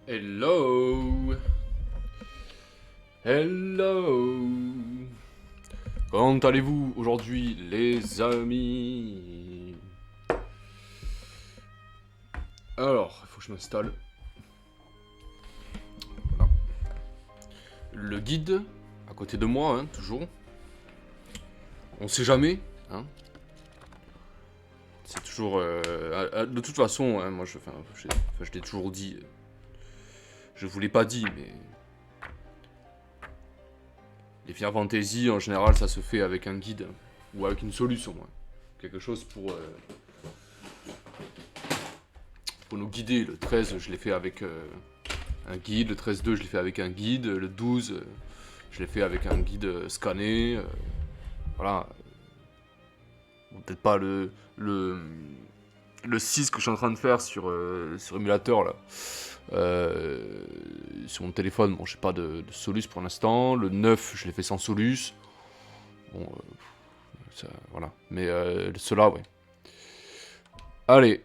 Hello. Hello. Comment allez-vous aujourd'hui, les amis? Alors, il faut que je m'installe. Voilà. Le guide, à côté de moi, hein, toujours. On sait jamais, hein. C'est toujours... de toute façon, hein, moi, je l'ai toujours dit. Je vous l'ai pas dit, mais... Les Final Fantasy, en général, ça se fait avec un guide. Ou avec une solution, hein. Quelque chose pour nous guider. Le 13, je l'ai fait avec un guide. Le 13.2, je l'ai fait avec un guide. Le 12, je l'ai fait avec un guide scanné. Voilà. Bon, peut-être pas le 6 que je suis en train de faire sur émulateur, là. Sur mon téléphone, bon, j'ai pas de Solus pour l'instant. Le 9, je l'ai fait sans Solus. Bon, ça, voilà. Mais ceux-là, ouais. Allez.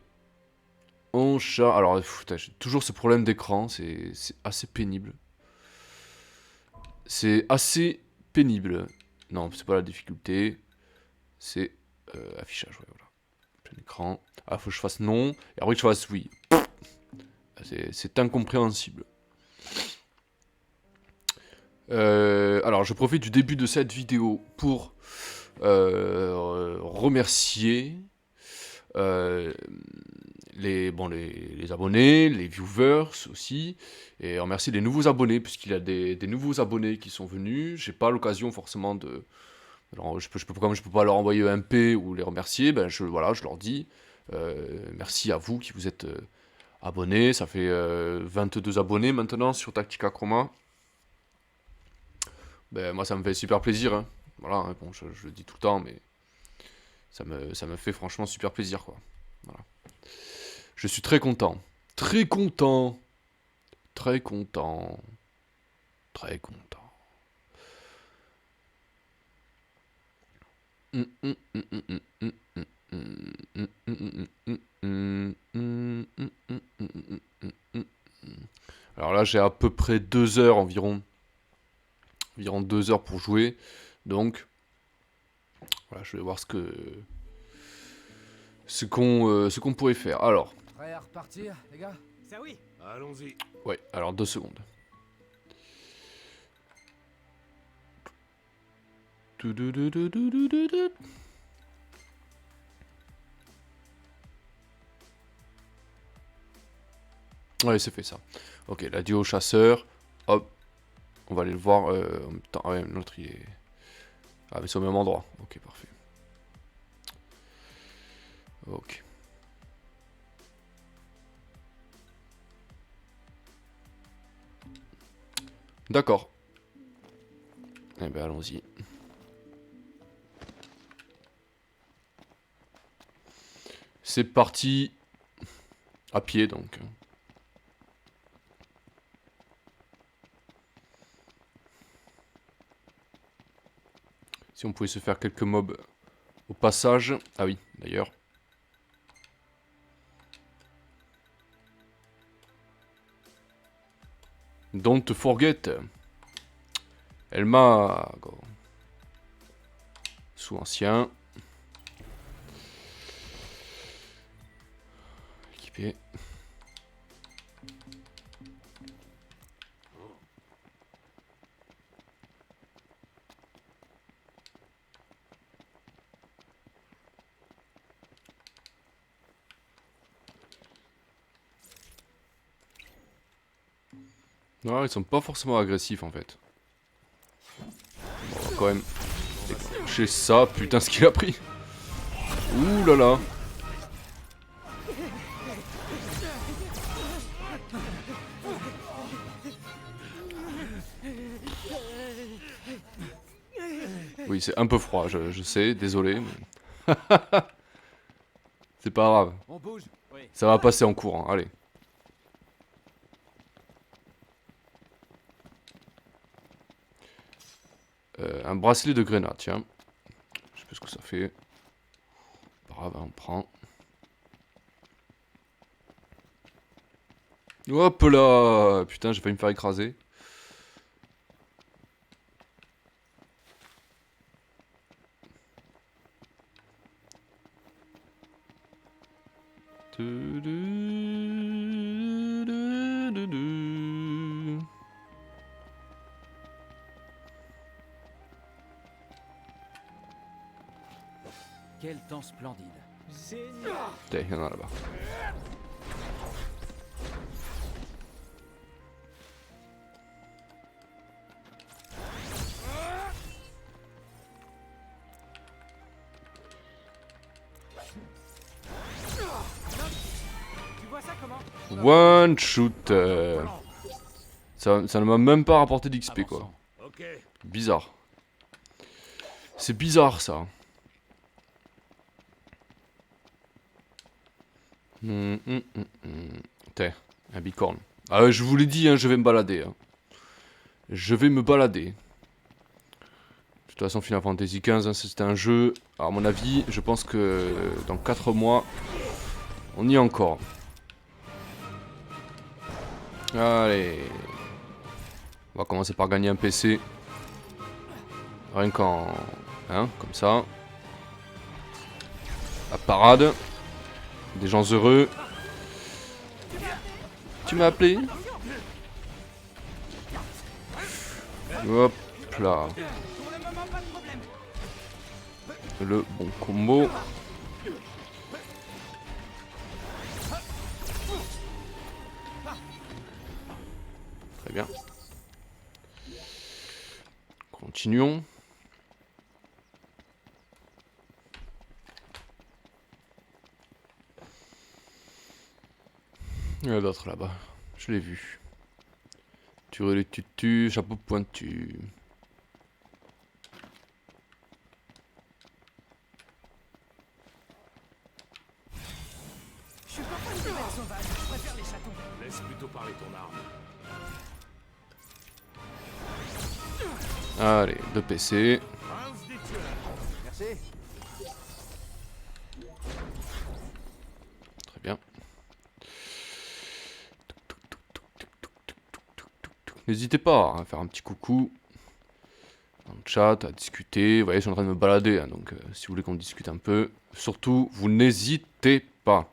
On chat. Alors, j'ai toujours ce problème d'écran. C'est assez pénible. C'est assez pénible. Non, c'est pas la difficulté. C'est affichage, ouais, voilà. Plein écran. Ah, faut que je fasse non. Et après que je fasse oui. C'est incompréhensible. Alors, je profite du début de cette vidéo pour remercier les abonnés, les viewers aussi, et remercier les nouveaux abonnés, puisqu'il y a des nouveaux abonnés qui sont venus. J'ai pas l'occasion forcément de... Alors, comme je peux pas leur envoyer un MP ou les remercier, ben je leur dis merci à vous qui vous êtes abonnés. Ça fait 22 abonnés maintenant sur Tactica Chroma. Ben, moi, ça me fait super plaisir, hein. Voilà, hein, bon, je le dis tout le temps, mais ça me fait franchement super plaisir, quoi. Voilà. Je suis très content. Très content. Très content. Très content. Alors là, j'ai à peu près 2 heures environ. Environ 2 heures pour jouer. Donc, voilà, je vais voir ce qu'on pourrait faire. Alors. Prêt à repartir, les gars? Ça oui. Allons-y. Ouais, alors 2 secondes. Ouais, c'est fait ça. Ok, la duo chasseur. Hop. On va aller le voir en même temps. Ah ouais, l'autre il est... Ah mais c'est au même endroit. Ok, parfait. Ok. D'accord. Eh ben allons-y. C'est parti. À pied donc. Si on pouvait se faire quelques mobs au passage. Ah oui, d'ailleurs. Don't forget. Elma. Sous ancien. Équipé. Non, ils sont pas forcément agressifs en fait. On va quand même déclencher ça. Putain, ce qu'il a pris. Ouh là là. Oui, c'est un peu froid, je sais, désolé. Mais... c'est pas grave. On bouge. Oui. Ça va passer en courant, allez. Un bracelet de grenade, tiens. Je sais pas ce que ça fait. Pas grave, on prend. Hop là. Putain, j'ai failli me faire écraser. Quel temps splendide. Putain, il y en a là-bas. Tu vois ça comment? One shoot. Ça ne m'a même pas rapporté d'XP quoi. Ok. Bizarre. C'est bizarre ça. Tiens, un bicorne. Ah ouais, je vous l'ai dit, hein, je vais me balader. Hein. Je vais me balader. De toute façon, Final Fantasy XV, hein, c'était un jeu. Alors, à mon avis, je pense que dans 4 mois, on y est encore. Allez. On va commencer par gagner un PC. Rien qu'en... Hein, comme ça. La parade. Des gens heureux. Tu m'as appelé? Hop là. Le bon combo. Très bien. Continuons. Il y en a d'autres là-bas. Je l'ai vu. Turelu tutu, chapeau pointu. Je suis pas fan des bêtes sauvages, je préfère les chatons. Laisse plutôt parler ton arme. Allez, 2 PC. Prince des tueurs. Merci. Très bien. N'hésitez pas à faire un petit coucou dans le chat, à discuter. Vous voyez, je suis en train de me balader, hein, donc si vous voulez qu'on discute un peu, surtout, vous n'hésitez pas.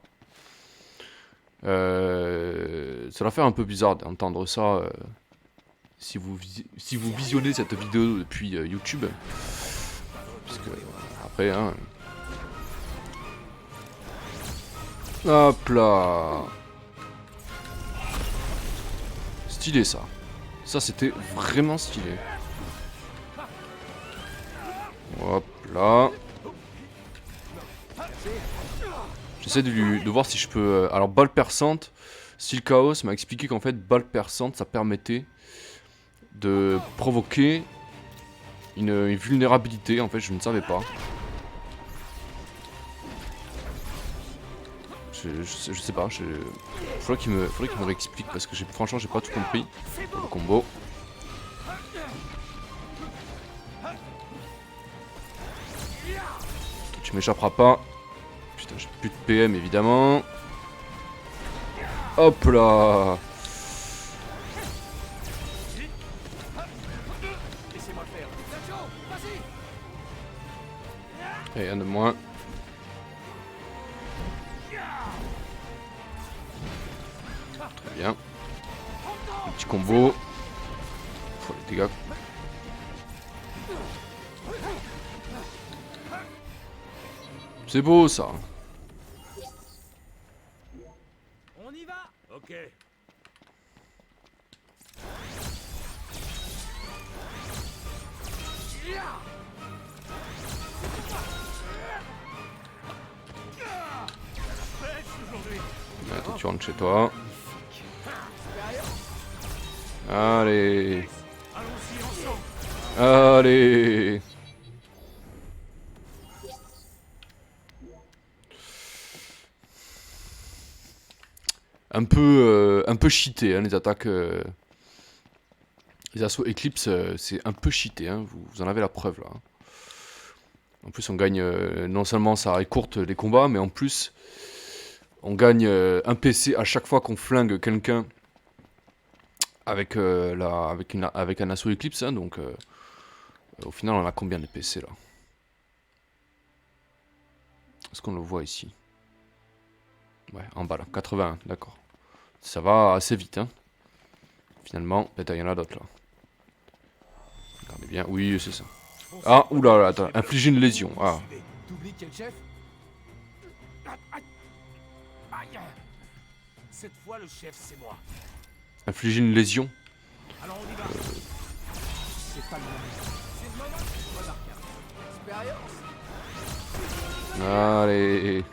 Ça va faire un peu bizarre d'entendre ça si vous visionnez cette vidéo depuis YouTube. Parce que, après, hein... Hop là. Stylé ça. Ça c'était vraiment stylé. Hop là. J'essaie de voir si je peux... alors balle perçante, style chaos m'a expliqué qu'en fait balle perçante ça permettait de provoquer une vulnérabilité. En fait je ne savais pas. Je sais pas, faudrait qu'il me réexplique parce que franchement j'ai pas tout compris. Le combo. Tu m'échapperas pas. Putain, j'ai plus de PM évidemment. Hop là. Laissez-moi le faire. Nacho, vas-y. Et un de moins. Très bien. Un petit combo. Faut les dégâts. C'est beau ça. On y va. Ok. Ouais, toi tu rentres chez toi. Allez. Allons-y ensemble. Allez. Un peu cheaté, hein, les attaques. Les assauts Eclipse, c'est un peu cheaté, hein, vous en avez la preuve là. En plus, on gagne. Non seulement ça écourte les combats, mais en plus, on gagne un PC à chaque fois qu'on flingue quelqu'un avec, avec un assaut Eclipse, hein, donc au final on a combien de PC là? Est-ce qu'on le voit ici? Ouais, en bas là, 81, d'accord. Ça va assez vite, hein. Finalement, peut-être il y en a d'autres là. Regardez bien, oui, c'est ça. Ah, oula, là, attends, infliger une lésion. Ah, T'oublies quel chef? Aïe. Cette fois, le chef, c'est moi. infliger une lésion. Alors on y va. C'est pas le moment. C'est le moment. Remarquable. Expérience. Allez.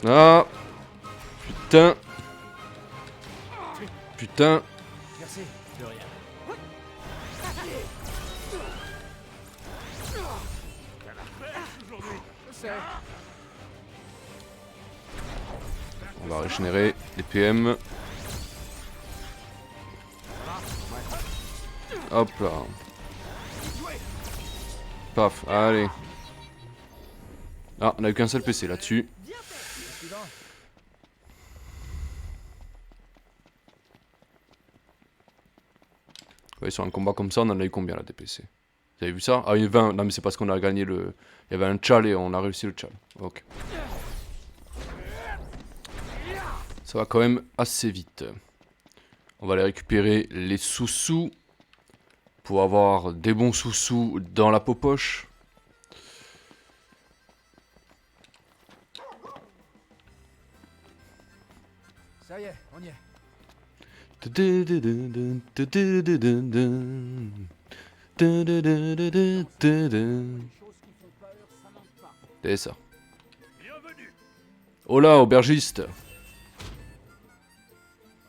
Ah. Putain. Putain. Merci. De rien. Je sais. On va régénérer les PM. Hop là. Paf, allez. Ah, on a eu qu'un seul PC là-dessus. Suivant. Ouais, sur un combat comme ça, on en a eu combien là des PC? Vous avez vu ça? Ah, il y a 20. Non, mais c'est parce qu'on a gagné le. Il y avait un tchal et on a réussi le tchal. Ok. Ça va quand même assez vite. On va aller récupérer les sous-sous pour avoir des bons sous-sous dans la poche. Ça y est, on y est. C'est ça. Bienvenue. Hola, aubergiste.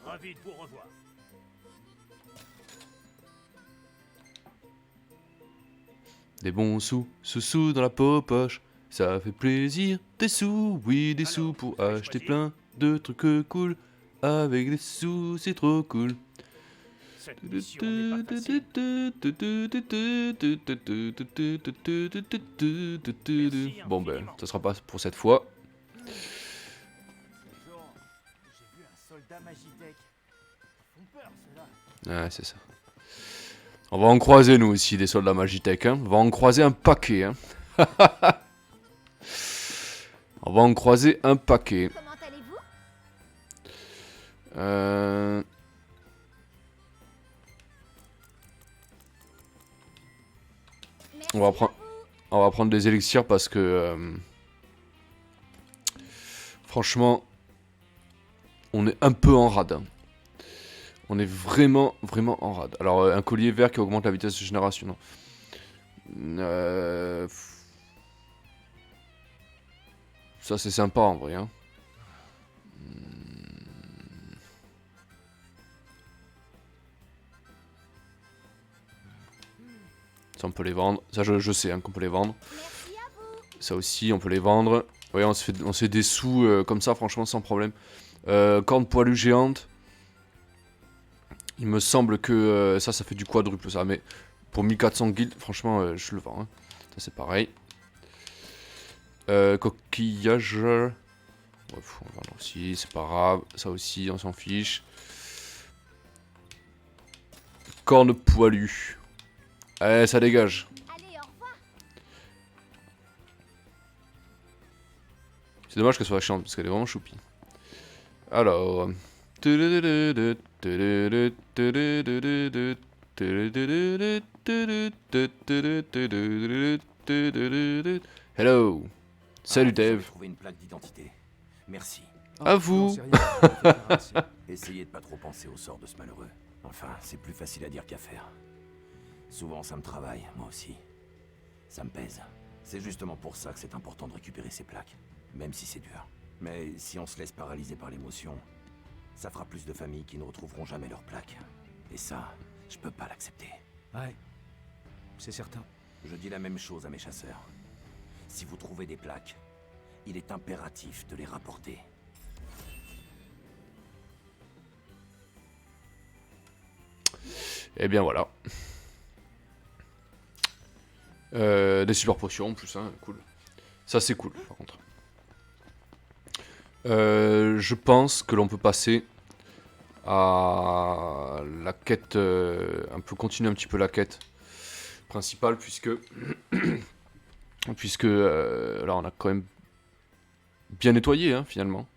Ravi de vous revoir. Des bons sous dans la poche. Ça fait plaisir. Des sous, oui, des sous pour acheter plein de trucs cool. Avec des sous, c'est trop cool. Cette mission n'est pas facile. Bon ben, ça sera pas pour cette fois. Bonjour. J'ai vu un soldat Magitech. Ils font peur, ceux-là. Ouais, c'est ça. On va en croiser nous aussi des soldats Magitech, hein. On va en croiser un paquet, hein. On va en croiser un paquet. Comment allez-vous? Merci On va à prendre, vous. on va prendre des élixirs parce que franchement, on est un peu en rade, hein. On est vraiment en rade. Alors un collier vert qui augmente la vitesse de génération, non. Ça c'est sympa en vrai, hein. Ça on peut les vendre. Ça je sais, hein, qu'on peut les vendre. Merci à vous. Ça aussi on peut les vendre. Ouais, on se fait des sous comme ça franchement sans problème. Corne poilue géante. Il me semble que ça fait du quadruple ça. Mais pour 1400 guilds, franchement je le vends, hein. Ça c'est pareil. Coquillage. Ouais, on va vendre aussi, c'est pas grave. Ça aussi, on s'en fiche. Corne poilue. Allez, ça dégage. Allez, au revoir. C'est dommage qu'elle soit chiante parce qu'elle est vraiment choupie. Alors. Hello. Salut Vous avez Dave. trouvé une plaque d'identité. Merci. À vous. Non, c'est rien. Merci. Essayez de pas trop penser au sort de ce malheureux. Enfin, c'est plus facile à dire qu'à faire. Souvent, ça me travaille, moi aussi. Ça me pèse. C'est justement pour ça que c'est important de récupérer ces plaques, même si c'est dur. Mais si on se laisse paralyser par l'émotion, ça fera plus de familles qui ne retrouveront jamais leurs plaques. Et ça, je peux pas l'accepter. Ouais. C'est certain. Je dis la même chose à mes chasseurs. Si vous trouvez des plaques, il est impératif de les rapporter. Et bien voilà. Des super potions en plus, hein, cool. Ça c'est cool par contre. Je pense que l'on peut passer à la quête, un peu continuer un petit peu la quête principale, puisque là on a quand même bien nettoyé, hein, finalement.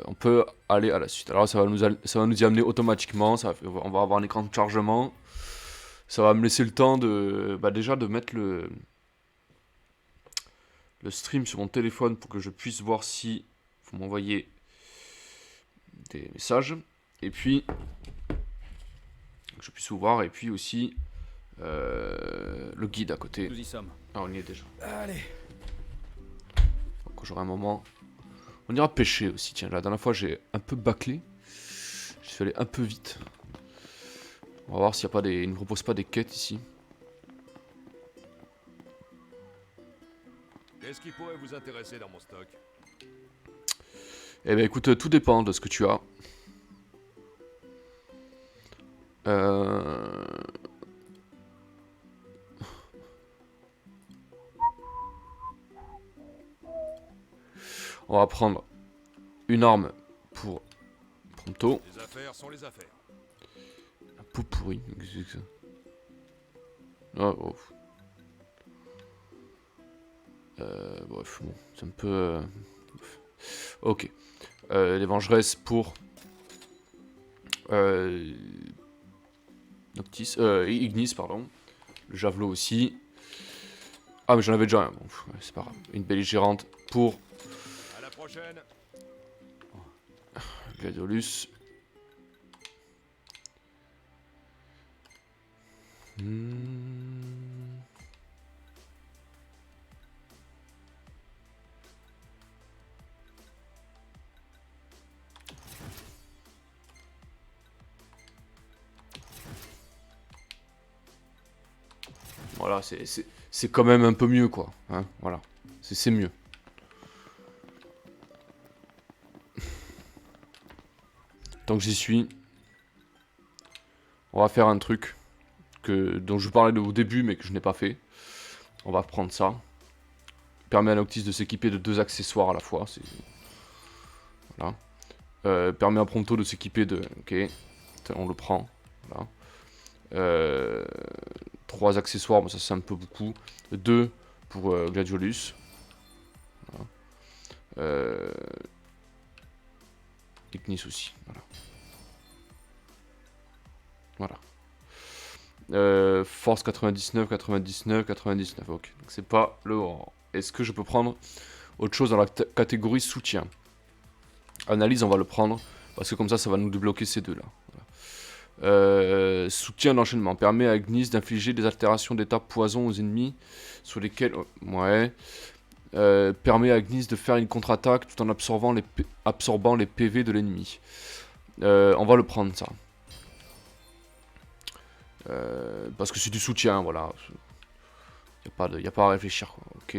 On peut aller à la suite. Alors ça va nous y amener automatiquement, on va avoir un écran de chargement. Ça va me laisser le temps de, bah, déjà de mettre le stream sur mon téléphone pour que je puisse voir si vous m'envoyez des messages. Et puis, que je puisse vous voir. Et puis aussi, le guide à côté. Nous y sommes. Ah, on y est déjà. Allez. Quand j'aurai un moment. On ira pêcher aussi. Tiens, la dernière fois, j'ai un peu bâclé. Je suis allé un peu vite. On va voir s'il n'y a pas des. Il ne me propose pas des quêtes ici. Qu'est-ce qui pourrait vous intéresser dans mon stock? Eh ben écoute, tout dépend de ce que tu as. On va prendre une arme pour Prompto. Les affaires sont les affaires. Un pot pourri, qu'est-ce que c'est que ça? Ah, oh. Bref, bon, c'est un peu... Ok. Les vengeresses pour... Noctis, Ignis, pardon. Le javelot aussi. Ah, mais j'en avais déjà un. Bon, ouais, c'est pas grave. Une belligérante pour À la prochaine. Gladiolus. Voilà, c'est quand même un peu mieux, quoi. Hein, voilà, c'est mieux. Tant que j'y suis, on va faire un truc dont je vous parlais au début, mais que je n'ai pas fait. On va prendre ça. Permet à Noctis de s'équiper de 2 accessoires à la fois. Voilà. Permet à Prompto de s'équiper de... Ok, on le prend. Voilà. 3 accessoires, bon, ça c'est un peu beaucoup. 2 pour Gladiolus. Voilà. Ignis aussi. Voilà. Force 99, 99, 99. Ok, donc c'est pas le rang. Est-ce que je peux prendre autre chose dans la catégorie soutien? Analyse, on va le prendre. Parce que comme ça va nous débloquer ces deux-là. Voilà. Soutien d'enchaînement. Permet à Ignis d'infliger des altérations d'état poison aux ennemis sur lesquels... ouais. Permet à Ignis de faire une contre-attaque tout en absorbant les PV de l'ennemi. On va le prendre, ça. Parce que c'est du soutien, voilà. Il n'y a pas à réfléchir, quoi. Ok.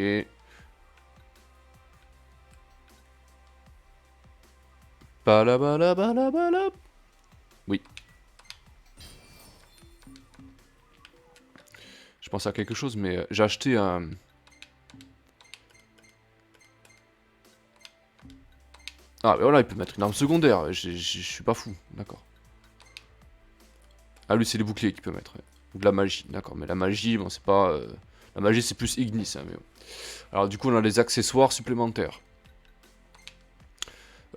Balabalabala. Oui. Je pense à quelque chose, mais j'ai acheté un... Ah, mais voilà, il peut mettre une arme secondaire. Je suis pas fou, d'accord. Ah, lui, c'est les boucliers qu'il peut mettre. Ouais. Ou de la magie, d'accord. Mais la magie, bon, c'est pas... La magie, c'est plus Ignis, hein, mais bon. Alors, du coup, on a les accessoires supplémentaires.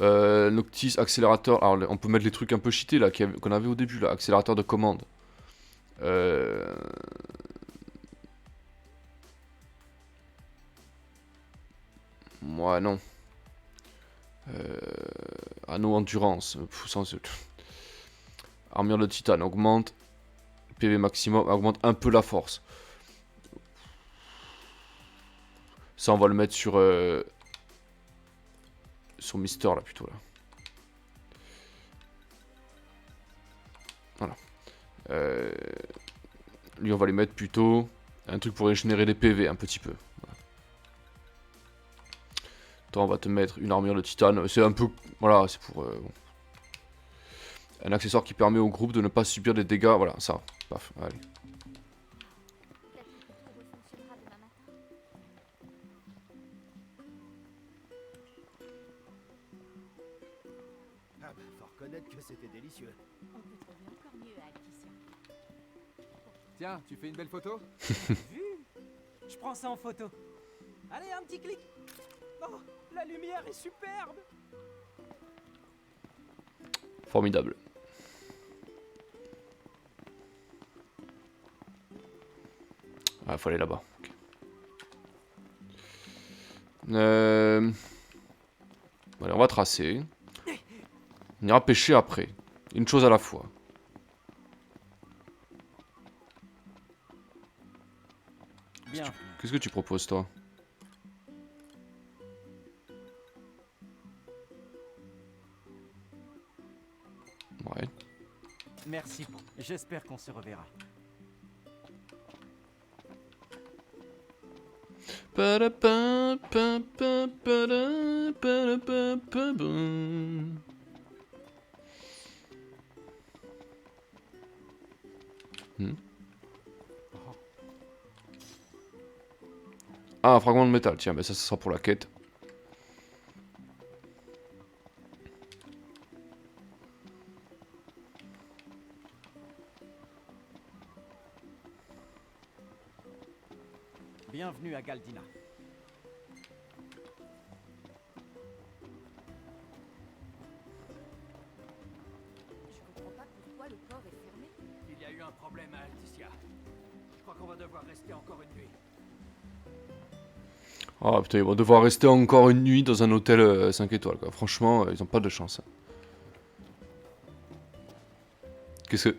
Noctis, accélérateur. Alors, on peut mettre les trucs un peu cheatés, là, qu'on avait au début, là. Accélérateur de commande. Moi, non. Anneau endurance. Armure de titane augmente. PV maximum augmente un peu la force. Ça, on va le mettre sur Mister, là, plutôt, là. Voilà. Lui, on va les mettre plutôt un truc pour régénérer des PV, un petit peu. Voilà. Toi, on va te mettre une armure de titane. C'est un peu... Voilà, c'est pour... bon. Un accessoire qui permet au groupe de ne pas subir des dégâts. Voilà, ça. Paf, allez. Ah bah, faut reconnaître que c'était délicieux. On peut trouver encore mieux à Alticia. Tiens, tu fais une belle photo? Vu? Je prends ça en photo. Allez, un petit clic. Oh, la lumière est superbe. Formidable. Ah, faut aller là-bas. Ok. Allez, on va tracer. On ira pêcher après. Une chose à la fois. Bien. Qu'est-ce que tu proposes, toi? Ouais. Merci. J'espère qu'on se reverra. Ah, un fragment de métal, tiens, mais ça sera pour la quête. Bienvenue à Galdina. Je comprends pas pourquoi le port est fermé. Il y a eu un problème à Alticia. Je crois qu'on va devoir rester encore une nuit. Ah putain, ils vont devoir rester encore une nuit dans un hôtel 5 étoiles, quoi. Franchement, ils ont pas de chance. Qu'est-ce que... Si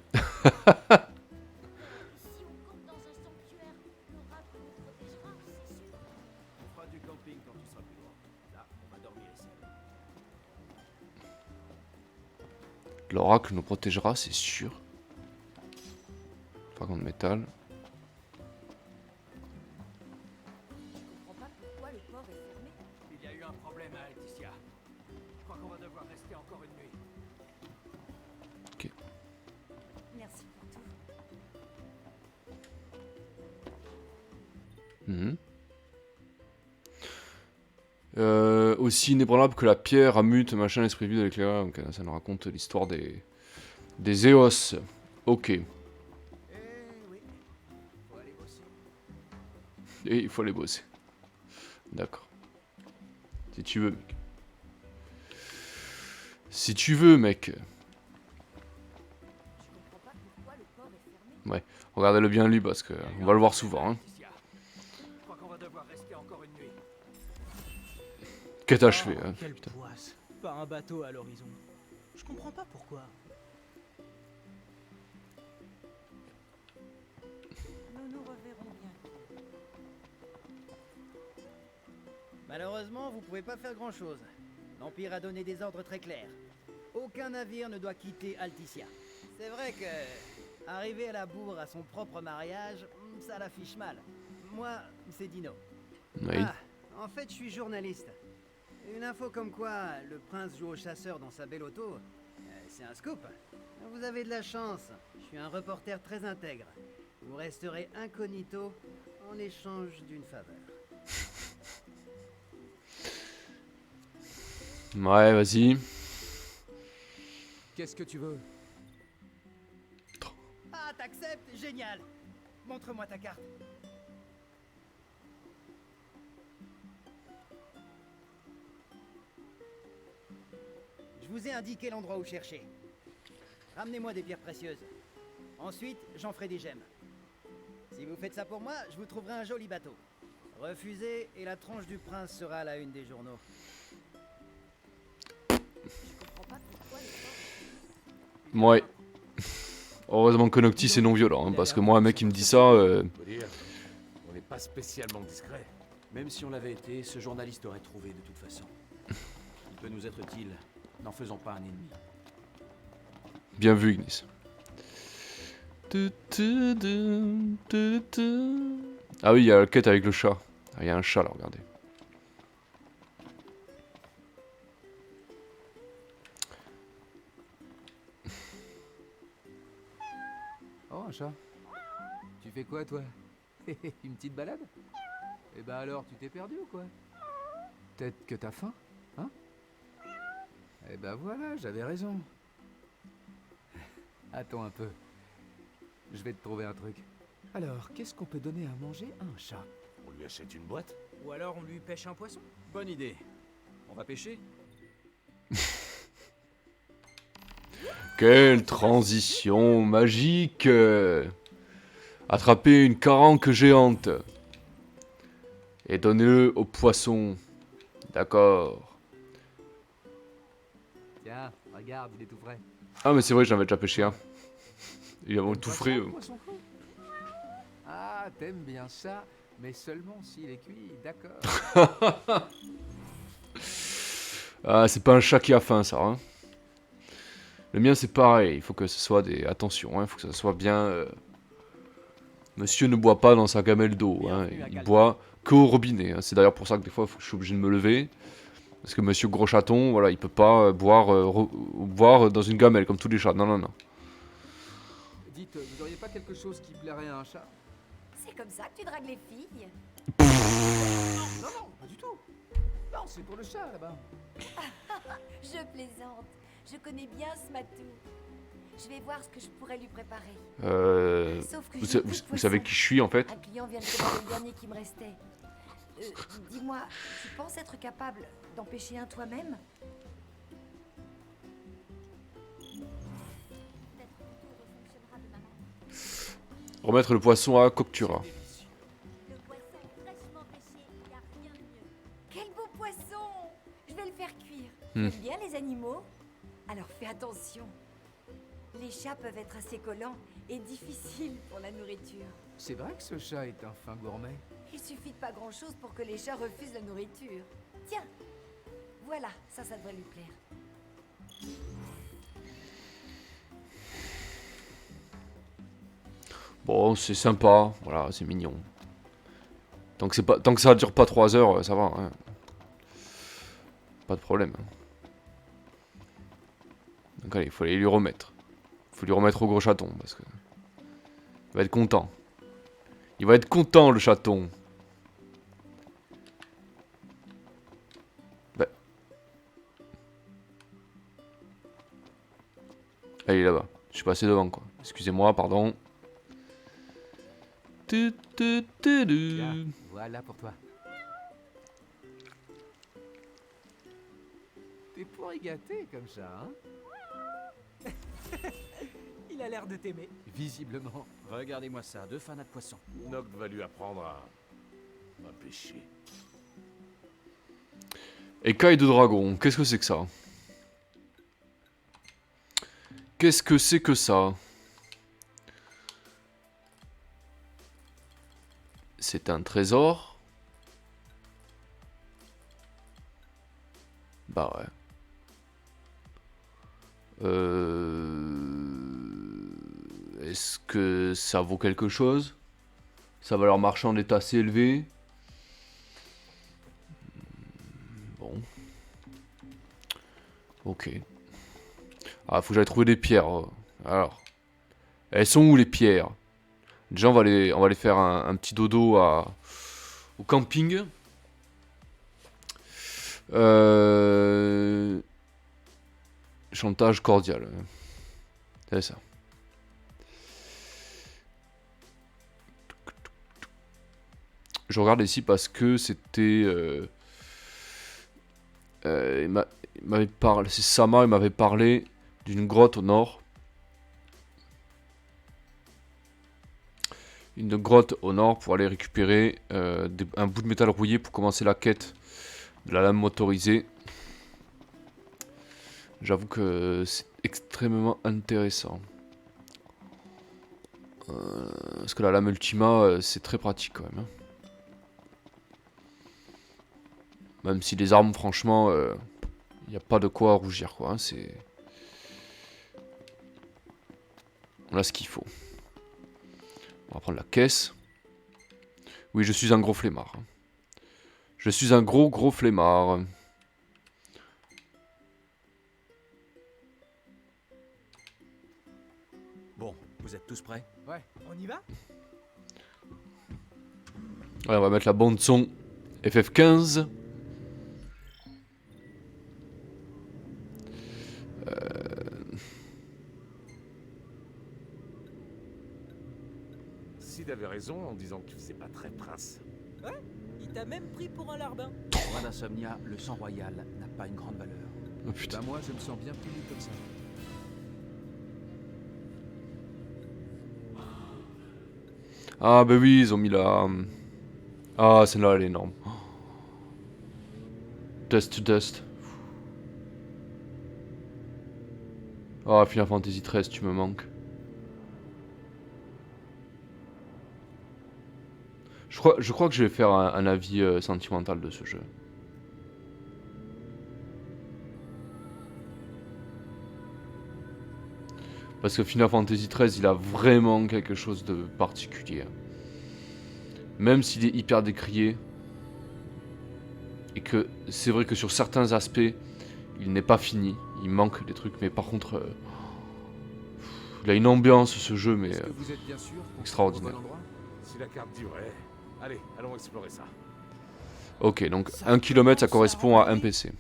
on campe dans un sanctuaire, l'oracle nous protégera, c'est sûr. On fera du camping quand tu seras plus loin. Là, on va dormir ici. L'oracle nous protégera, c'est sûr. Fragment de métal. Je comprends pas pourquoi le port est fermé. Il y a eu un problème à Alticia. Je crois qu'on va devoir rester encore une nuit. Merci pour tout. Mhm. Aussi inébranlable que la pierre, Amut, machin, l'esprit vide avec les... Ok, ça nous raconte l'histoire des Éos. Ok. Eh oui. Faut aller bosser. Et il faut aller bosser. D'accord. Si tu veux, mec. Si tu veux, mec. Je comprends pas pourquoi le port est fermé. Regardez-le bien lui parce que on va le voir souvent. Hein. Alticia. Je crois qu'on va devoir rester encore une nuit. Quête achevée. Hein. Quelle poisse. Pas un bateau à l'horizon. Je comprends pas pourquoi. Nous nous reverrons bientôt. Malheureusement, vous pouvez pas faire grand-chose. L'Empire a donné des ordres très clairs. Aucun navire ne doit quitter Alticia. C'est vrai que arriver à la bourre à son propre mariage, ça l'affiche mal. Moi, c'est Dino. Oui. Ah, en fait, je suis journaliste. Une info comme quoi le prince joue au chasseur dans sa belle auto, c'est un scoop. Vous avez de la chance. Je suis un reporter très intègre. Vous resterez incognito en échange d'une faveur. Ouais, vas-y. Qu'est-ce que tu veux? Ah, t'acceptes? Génial! Montre-moi ta carte. Je vous ai indiqué l'endroit où chercher. Ramenez-moi des pierres précieuses. Ensuite, j'en ferai des gemmes. Si vous faites ça pour moi, je vous trouverai un joli bateau. Refusez et la tronche du prince sera à la une des journaux. Je comprends pas pourquoi le port est fermé. Ouais. Heureusement que Noctis est non violent, hein, parce que moi, un mec qui me dit ça, Faut dire, on n'est pas spécialement discret. Même si on l'avait été, ce journaliste aurait trouvé de toute façon. Il peut nous être utile. N'en faisons pas un ennemi. bien vu, Ignis. Ah oui, il y a la quête avec le chat. Ah, il y a un chat là, regardez. Oh, un chat. Tu fais quoi, toi? Une petite balade? Eh ben alors, tu t'es perdu ou quoi? Peut-être que t'as faim? Hein? Eh ben voilà, j'avais raison. Attends un peu. Je vais te trouver un truc. Alors, qu'est-ce qu'on peut donner à manger à un chat? On lui achète une boîte? Ou alors on lui pêche un poisson. Bonne idée. On va pêcher? Quelle transition magique! Attrapez une caranque géante. Et donnez-le au poisson. D'accord. Tiens, regarde, il est tout frais. Ah mais c'est vrai, j'en avais déjà pêché un. Il avait T'aimes tout pas frais. ça, le poisson cru? Ah, t'aimes bien ça, mais seulement s'il est cuit, d'accord. Ah, c'est pas un chat qui a faim, ça. Hein. Le mien, c'est pareil. Il faut que ce soit des... Attention, il faut que ça soit bien... Monsieur ne boit pas dans sa gamelle d'eau. Hein. Il boit qu'au robinet. Hein. C'est d'ailleurs pour ça que des fois, je suis obligé de me lever. Parce que monsieur Gros Chaton, voilà, il peut pas boire dans une gamelle comme tous les chats. Non, non, non. Dites, vous auriez pas quelque chose qui plairait à un chat? C'est comme ça que tu dragues les filles. Non, non, pas du tout. Non, c'est pour le chat, là-bas. Je plaisante. Je connais bien ce matou. Je vais voir ce que je pourrais lui préparer. Sauf que Vous, j'ai vous- plus de vous savez poisson. qui je suis, en fait? Un client vient de commander le dernier qui me restait. Dis-moi, tu penses être capable d'en pêcher un toi-même? Peut-être que tout refonctionnera demain matin. Remettre le poisson à Coctura. Le poisson fraîchement pêché, y a rien de mieux. Quel beau poisson! Je vais le faire cuire. Tu aimes bien les animaux? Alors fais attention. Les chats peuvent être assez collants et difficiles pour la nourriture. C'est vrai que ce chat est un fin gourmet. Il suffit de pas grand-chose pour que les chats refusent la nourriture. Tiens, voilà, ça devrait lui plaire. Bon, c'est sympa. Voilà, c'est mignon. Tant que ça dure pas 3 heures, ça va. Hein. Pas de problème. Donc allez, il faut aller lui remettre. Il faut lui remettre au Gros Chaton, parce que... Il va être content. Il va être content, le chaton. Bah. Ah, il est là-bas. Je suis passé devant, quoi. Excusez-moi, pardon. Tiens, voilà pour toi. T'es pourri gâté comme ça, hein? Il a l'air de t'aimer. Visiblement. Regardez-moi ça, 2 fanats de poisson. Noct va lui apprendre à pêcher. Écaille de dragon, qu'est-ce que c'est que ça? Qu'est-ce que c'est que ça? C'est un trésor? Bah ouais. Est-ce que ça vaut quelque chose? Sa valeur marchande est assez élevée. Bon. Ok. Ah, faut que j'aille trouver des pierres. Alors. Elles sont où les pierres? Déjà, on va aller faire un petit dodo au camping. Chantage cordial. C'est ça. Je regarde ici parce que c'était... il m'avait parlé... C'est Sama, il m'avait parlé d'une grotte au nord. Une grotte au nord pour aller récupérer un bout de métal rouillé pour commencer la quête de la lame motorisée. J'avoue que c'est extrêmement intéressant. Parce que la lame Ultima, c'est très pratique quand même. Hein. Même si les armes, franchement, il n'y a pas de quoi rougir, quoi. Hein, c'est... On a ce qu'il faut. On va prendre la caisse. Oui, je suis un gros flemmard. Hein. Je suis un gros flemmard. Bon, vous êtes tous prêts? Ouais, on y va? Ouais, on va mettre la bande son FF15. Sid avait raison en disant que tu faisais pas très prince. Ouais, il t'a même pris pour un larbin. Roi d'Insomnia, le sang royal n'a pas une grande valeur. Oh putain. Bah moi, je me sens bien puni comme ça. Ah bah oui, ils ont mis la... Ah, celle-là, elle est énorme. Dust to Dust. Ah, Final Fantasy XIII, tu me manques. Je crois que je vais faire un avis sentimental de ce jeu. Parce que Final Fantasy XIII, il a vraiment quelque chose de particulier. Même s'il est hyper décrié. Et que c'est vrai que sur certains aspects, il n'est pas fini. Il manque des trucs, mais par contre... il a une ambiance ce jeu, mais Est-ce que vous êtes bien sûr qu'on extraordinaire. est au bon endroit? Si la carte dit vrai. Allez, allons explorer ça. Ok, donc 1 km, ça correspond à un PC.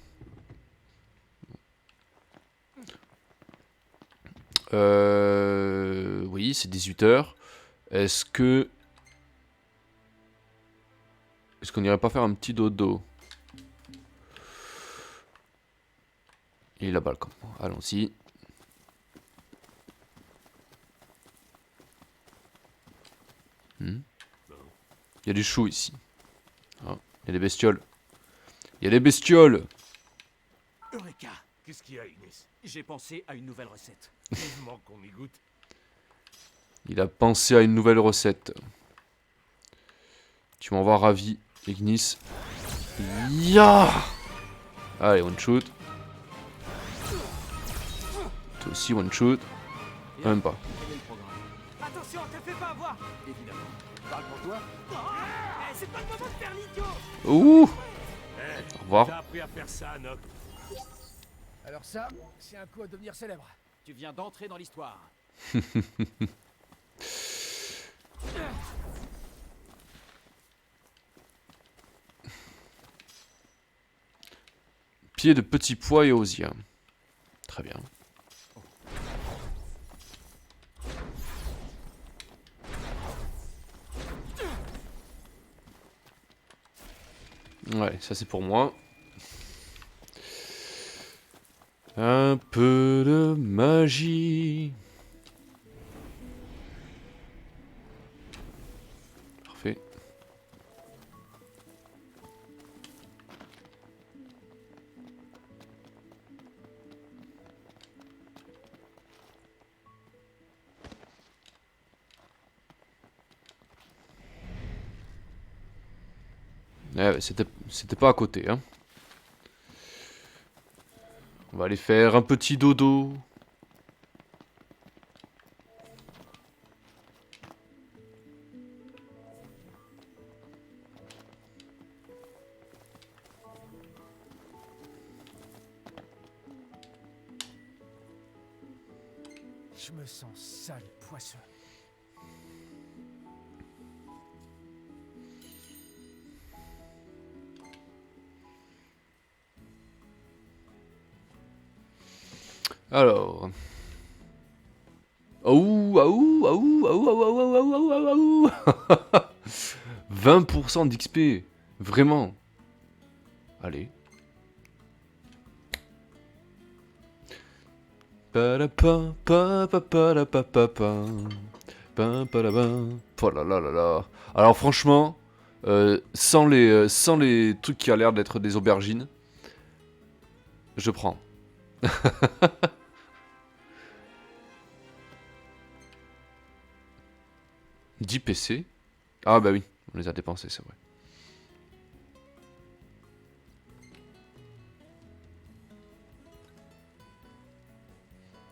Oui, c'est 18 heures. Est-ce que... Est-ce qu'on irait pas faire un petit dodo? Il est là-bas le camp. Allons-y. Il y a des choux ici. Ah, il y a des bestioles. Il y a des bestioles. Eureka! Qu'est-ce qu'il y a, Ignis? J'ai pensé à une nouvelle recette. Vivement qu'on y goûte. Il a pensé à une nouvelle recette. Tu m'en vas ravi, Ignis. Ya! Allez, one shoot. Toi aussi, one shoot. Même pas. Quel est le programme? Attention, te fais pas avoir. Évidemment. Parle pour toi. Eh, c'est pas le moment de faire l'idiot. Ouh! Eh, Au revoir. t'as appris à faire ça, Noc. Alors ça, c'est un coup à devenir célèbre. Tu viens d'entrer dans l'histoire. Pied de petit pois et osier. Très bien. Ouais, ça c'est pour moi. Un peu de magie. Parfait. Ouais, c'était pas à côté, hein. On va aller faire un petit dodo. Je me sens sale et poisseux. Alors. Aouh, aouh, aouh, aouh, aouh, aouh, aouh, aouh, aouh. 20% d'XP. Vraiment. Allez. Pa-la-pa, pa-pa-pa-la-pa-pa-pa. Pa-pa-la-pa. Oh là là là là. Alors franchement, sans les trucs qui a l'air d'être des aubergines, je prends. 10 PC. Ah bah oui, on les a dépensés, c'est vrai.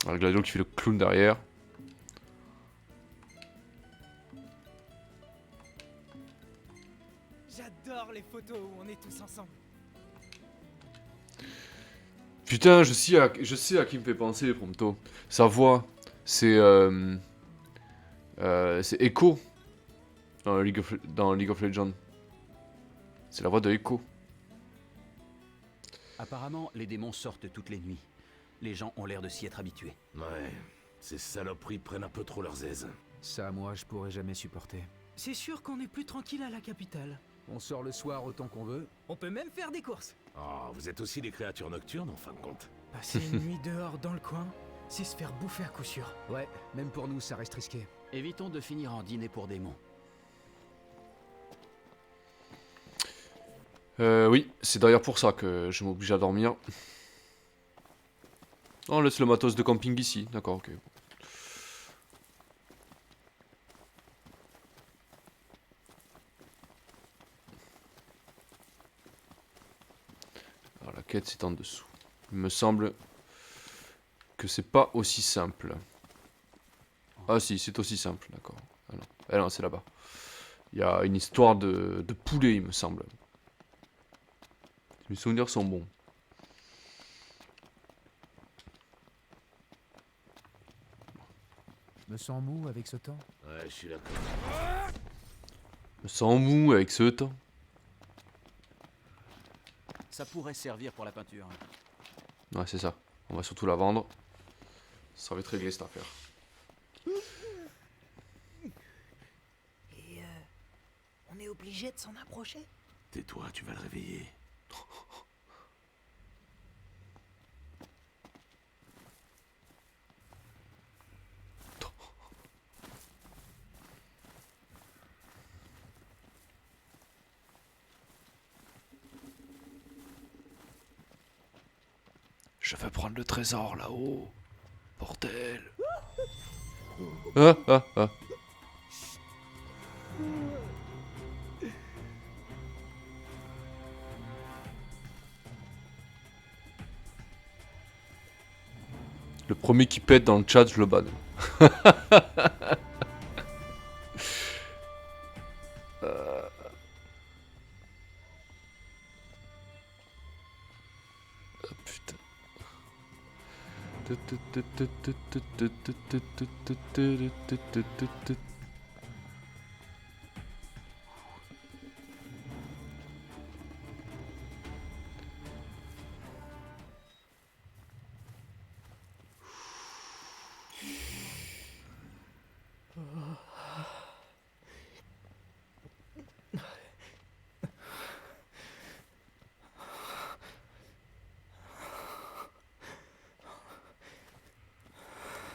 Alors Gladio qui fait le clown derrière. J'adore les photos où on est tous ensemble. Putain, je sais à qui me fait penser, Prompto. Sa voix, c'est Echo dans League of Legends. C'est la voix de Echo. Apparemment, les démons sortent toutes les nuits. Les gens ont l'air de s'y être habitués. Ouais, ces saloperies prennent un peu trop leurs aises. Ça, moi, je pourrais jamais supporter. C'est sûr qu'on est plus tranquille à la capitale. On sort le soir autant qu'on veut. On peut même faire des courses. Oh, vous êtes aussi des créatures nocturnes en fin de compte. Passer une nuit dehors dans le coin, c'est se faire bouffer à coup sûr. Ouais, même pour nous, ça reste risqué. Évitons de finir en dîner pour démons. Oui, c'est d'ailleurs pour ça que je m'oblige à dormir. On laisse le matos de camping ici, d'accord, ok. Alors la quête c'est en dessous. Il me semble que c'est pas aussi simple. Ah si, c'est aussi simple, d'accord. Ah non, c'est là-bas. Il y a une histoire de poulet, il me semble. Mes souvenirs sont bons. Je me sens mou avec ce temps. Ouais, je suis d'accord. Je me sens mou avec ce temps. Ça pourrait servir pour la peinture. Ouais, c'est ça. On va surtout la vendre. Ça va être réglé cette affaire. Et on est obligé de s'en approcher? Tais-toi, tu vas le réveiller. Je veux prendre le trésor là-haut. Bordel. Ah, ah, ah. Le premier qui pète dans le chat, je le banne. Ah, putain.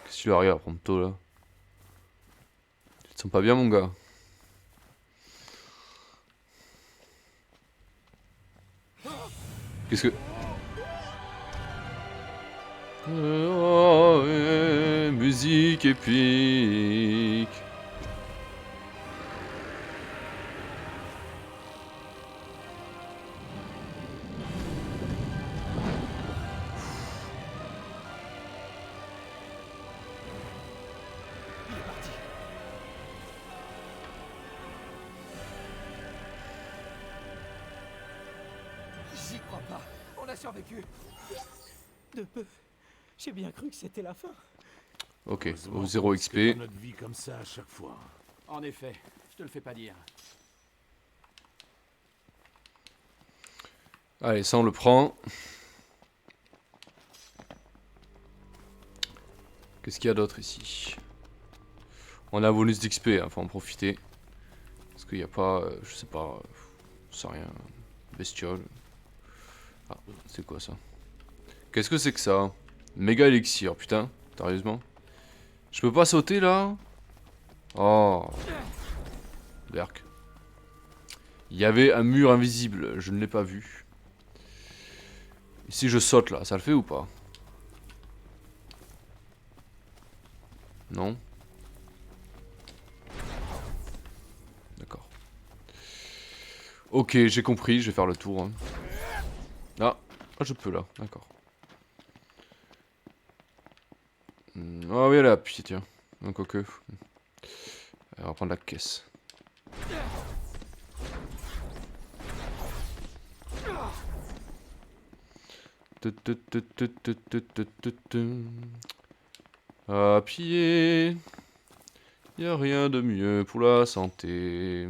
Qu'est-ce que tu arrives à Prompto là? Tu te sens pas bien mon gars? Qu'est-ce que... Oh, musique épique. J'y crois pas. On a survécu. De peu. J'ai bien cru que c'était la fin. Ok, Heureusement au 0 qu'on XP. risque pas notre vie comme ça à chaque fois. En effet, je te le fais pas dire. Allez, ça on le prend. Qu'est-ce qu'il y a d'autre ici? On a un bonus d'XP, hein, faut en profiter. Parce qu'il n'y a pas, je sais pas, je sais rien, bestiole. Ah, c'est quoi ça? Qu'est-ce que c'est que ça? Méga élixir, putain, sérieusement? Je peux pas sauter là? Oh. Berk. Il y avait un mur invisible, je ne l'ai pas vu. Et si je saute là, ça le fait ou pas? Non? D'accord. Ok, j'ai compris, je vais faire le tour. Hein. Ah, je peux là, d'accord. Ah oui, elle a appuyé, tiens. Donc, ok. On va prendre la caisse. À pied, y a rien de mieux pour la santé.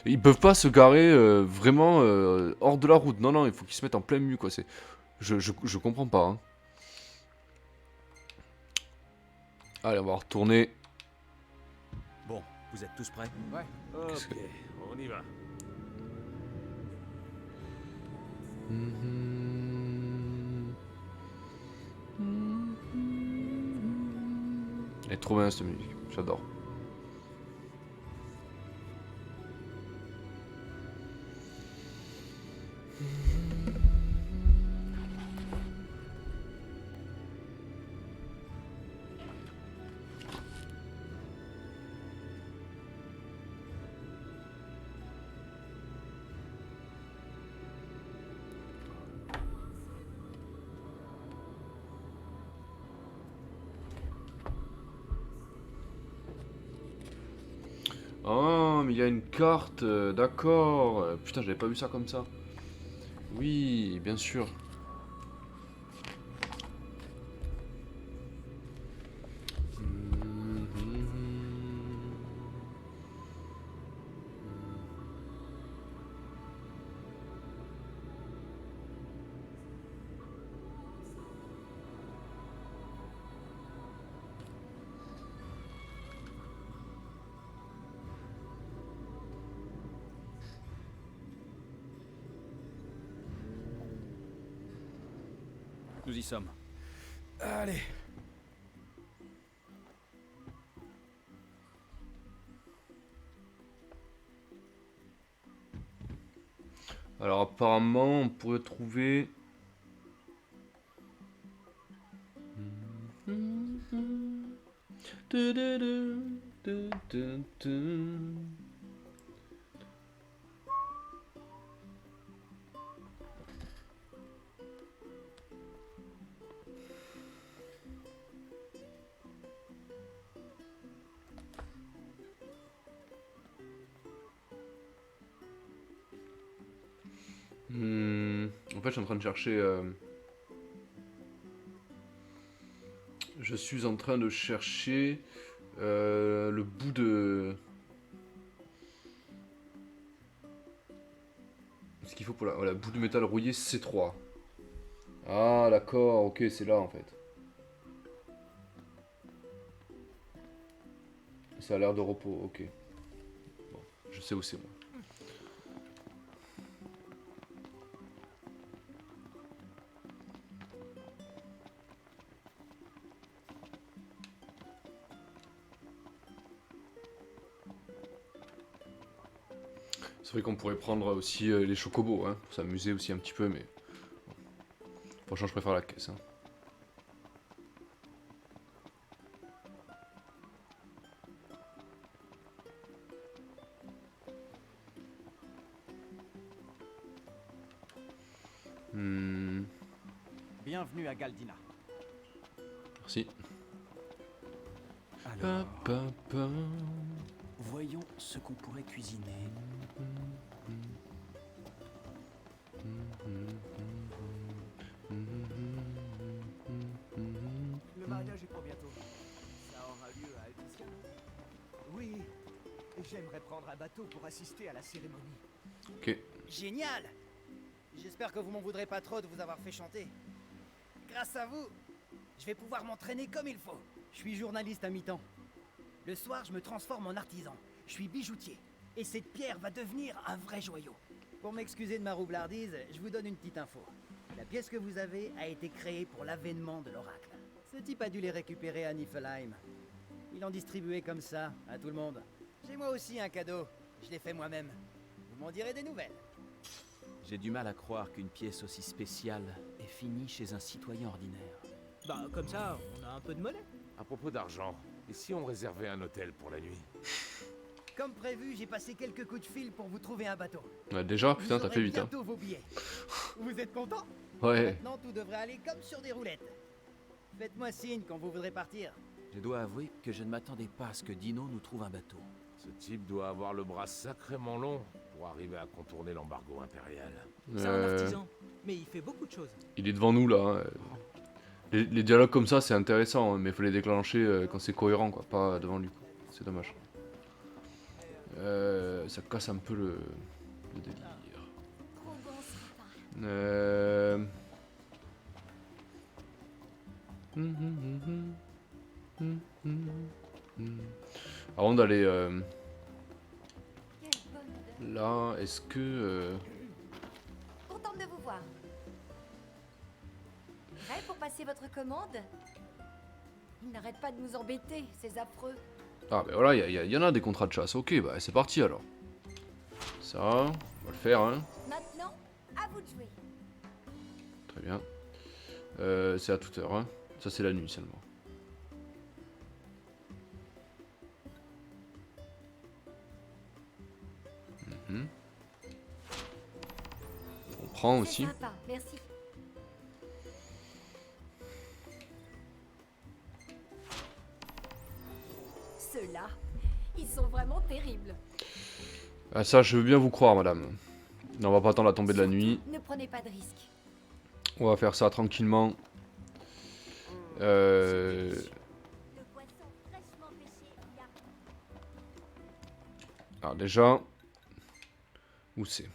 Ils peuvent pas se garer vraiment hors de la route. Non, non, il faut qu'ils se mettent en plein milieu, quoi. Je comprends pas. Hein. Allez, on va retourner. Bon, vous êtes tous prêts? Ouais. Qu'est-ce Ok, on y va. Elle est trop bien cette musique, j'adore. Oh, mais il y a une carte, d'accord. Putain, j'avais pas vu ça comme ça. Oui, bien sûr. Nous y sommes. Allez. Alors apparemment, on pourrait trouver... En fait, je suis en train de chercher... Je suis en train de chercher le bout de... Ce qu'il faut pour la... Voilà, bout de métal rouillé C3. Ah, d'accord, ok, c'est là en fait. Ça a l'air de repos, ok. Bon, je sais où c'est moi. C'est vrai qu'on pourrait prendre aussi les chocobos, hein, pour s'amuser aussi un petit peu, mais... bon. Franchement, je préfère la caisse. Hein. Bienvenue à Galdina. Merci. Alors, Pa, pa, pa. voyons ce qu'on pourrait cuisiner. Le mariage est pour bientôt. Ça aura lieu à Alticia. Oui, j'aimerais prendre un bateau pour assister à la cérémonie. Ok. Génial. J'espère que vous m'en voudrez pas trop de vous avoir fait chanter. Grâce à vous, je vais pouvoir m'entraîner comme il faut. Je suis journaliste à mi-temps. Le soir, je me transforme en artisan. Je suis bijoutier. Et cette pierre va devenir un vrai joyau. Pour m'excuser de ma roublardise, je vous donne une petite info. La pièce que vous avez a été créée pour l'avènement de l'oracle. Ce type a dû les récupérer à Niflheim. Il en distribuait comme ça, à tout le monde. J'ai moi aussi un cadeau. Je l'ai fait moi-même. Vous m'en direz des nouvelles. J'ai du mal à croire qu'une pièce aussi spéciale ait fini chez un citoyen ordinaire. Bah, comme ça, on a un peu de monnaie. À propos d'argent, et si on réservait un hôtel pour la nuit? Comme prévu, j'ai passé quelques coups de fil pour vous trouver un bateau. Ouais, déjà, putain, Vous t'as aurez fait vite. Hein. bientôt vos billets. Vous êtes content? Ouais. Maintenant, tout devrait aller comme sur des roulettes. Faites-moi signe quand vous voudrez partir. Je dois avouer que je ne m'attendais pas à ce que Dino nous trouve un bateau. Ce type doit avoir le bras sacrément long pour arriver à contourner l'embargo impérial. C'est un artisan, mais il fait beaucoup de choses. Il est devant nous là. Hein. Les dialogues comme ça, c'est intéressant, hein, mais il faut les déclencher quand c'est cohérent, quoi, pas devant lui. C'est dommage. Ça casse un peu le délire. Trop bon sympa. Avant d'aller Quelle bonne odeur. là, est-ce que... Contente de vous voir. Prêt pour passer votre commande? Ils n'arrêtent pas de nous embêter, ces affreux. Ah ben voilà, il y en a des contrats de chasse. Ok, bah c'est parti alors. Ça, on va le faire, hein. Maintenant, à vous de jouer. Très bien. C'est à toute heure, hein. Ça c'est la nuit seulement. Mhm. On prend C'est aussi. sympa, merci. Ceux-là, ils sont vraiment terribles. Ah ça, je veux bien vous croire, madame. Non, on va pas attendre la tombée de la nuit. Ne prenez pas de risques. On va faire ça tranquillement. Le poisson fraîchement pêché, il y a... Alors déjà, où c'est?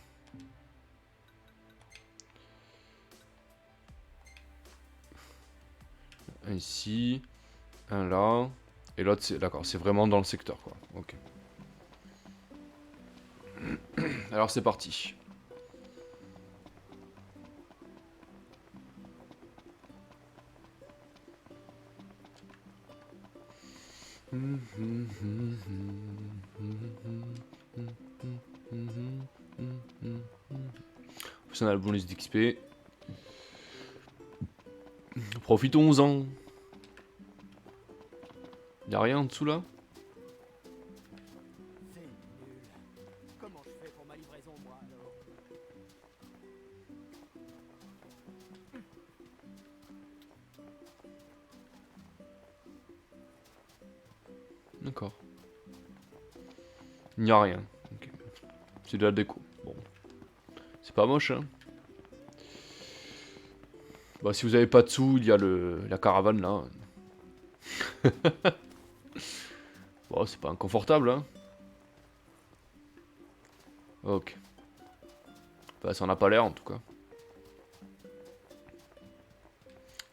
Un ici, un là, et l'autre c'est... D'accord, c'est vraiment dans le secteur quoi. Ok. Alors c'est parti. On a le bonus d'XP. Profitons-en. Y'a rien en dessous là? C'est nul. Comment je fais pour ma livraison, moi, alors? D'accord. Il n'y a rien. Ok. C'est de la déco. Bon. C'est pas moche, hein. Bah si vous avez pas de sous, il y a la caravane là. Bon, c'est pas inconfortable, hein. Ok. Bah ça en a pas l'air en tout cas.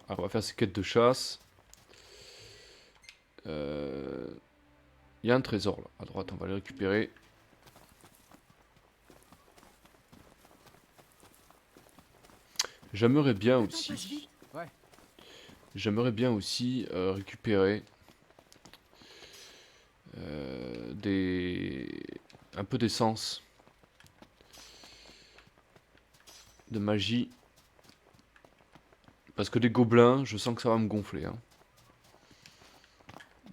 Alors on va faire ces quêtes de chasse. Il y a un trésor là, à droite, on va le récupérer. J'aimerais bien aussi. Ouais. J'aimerais bien aussi récupérer un peu d'essence de magie. Parce que des gobelins, je sens que ça va me gonfler. Hein.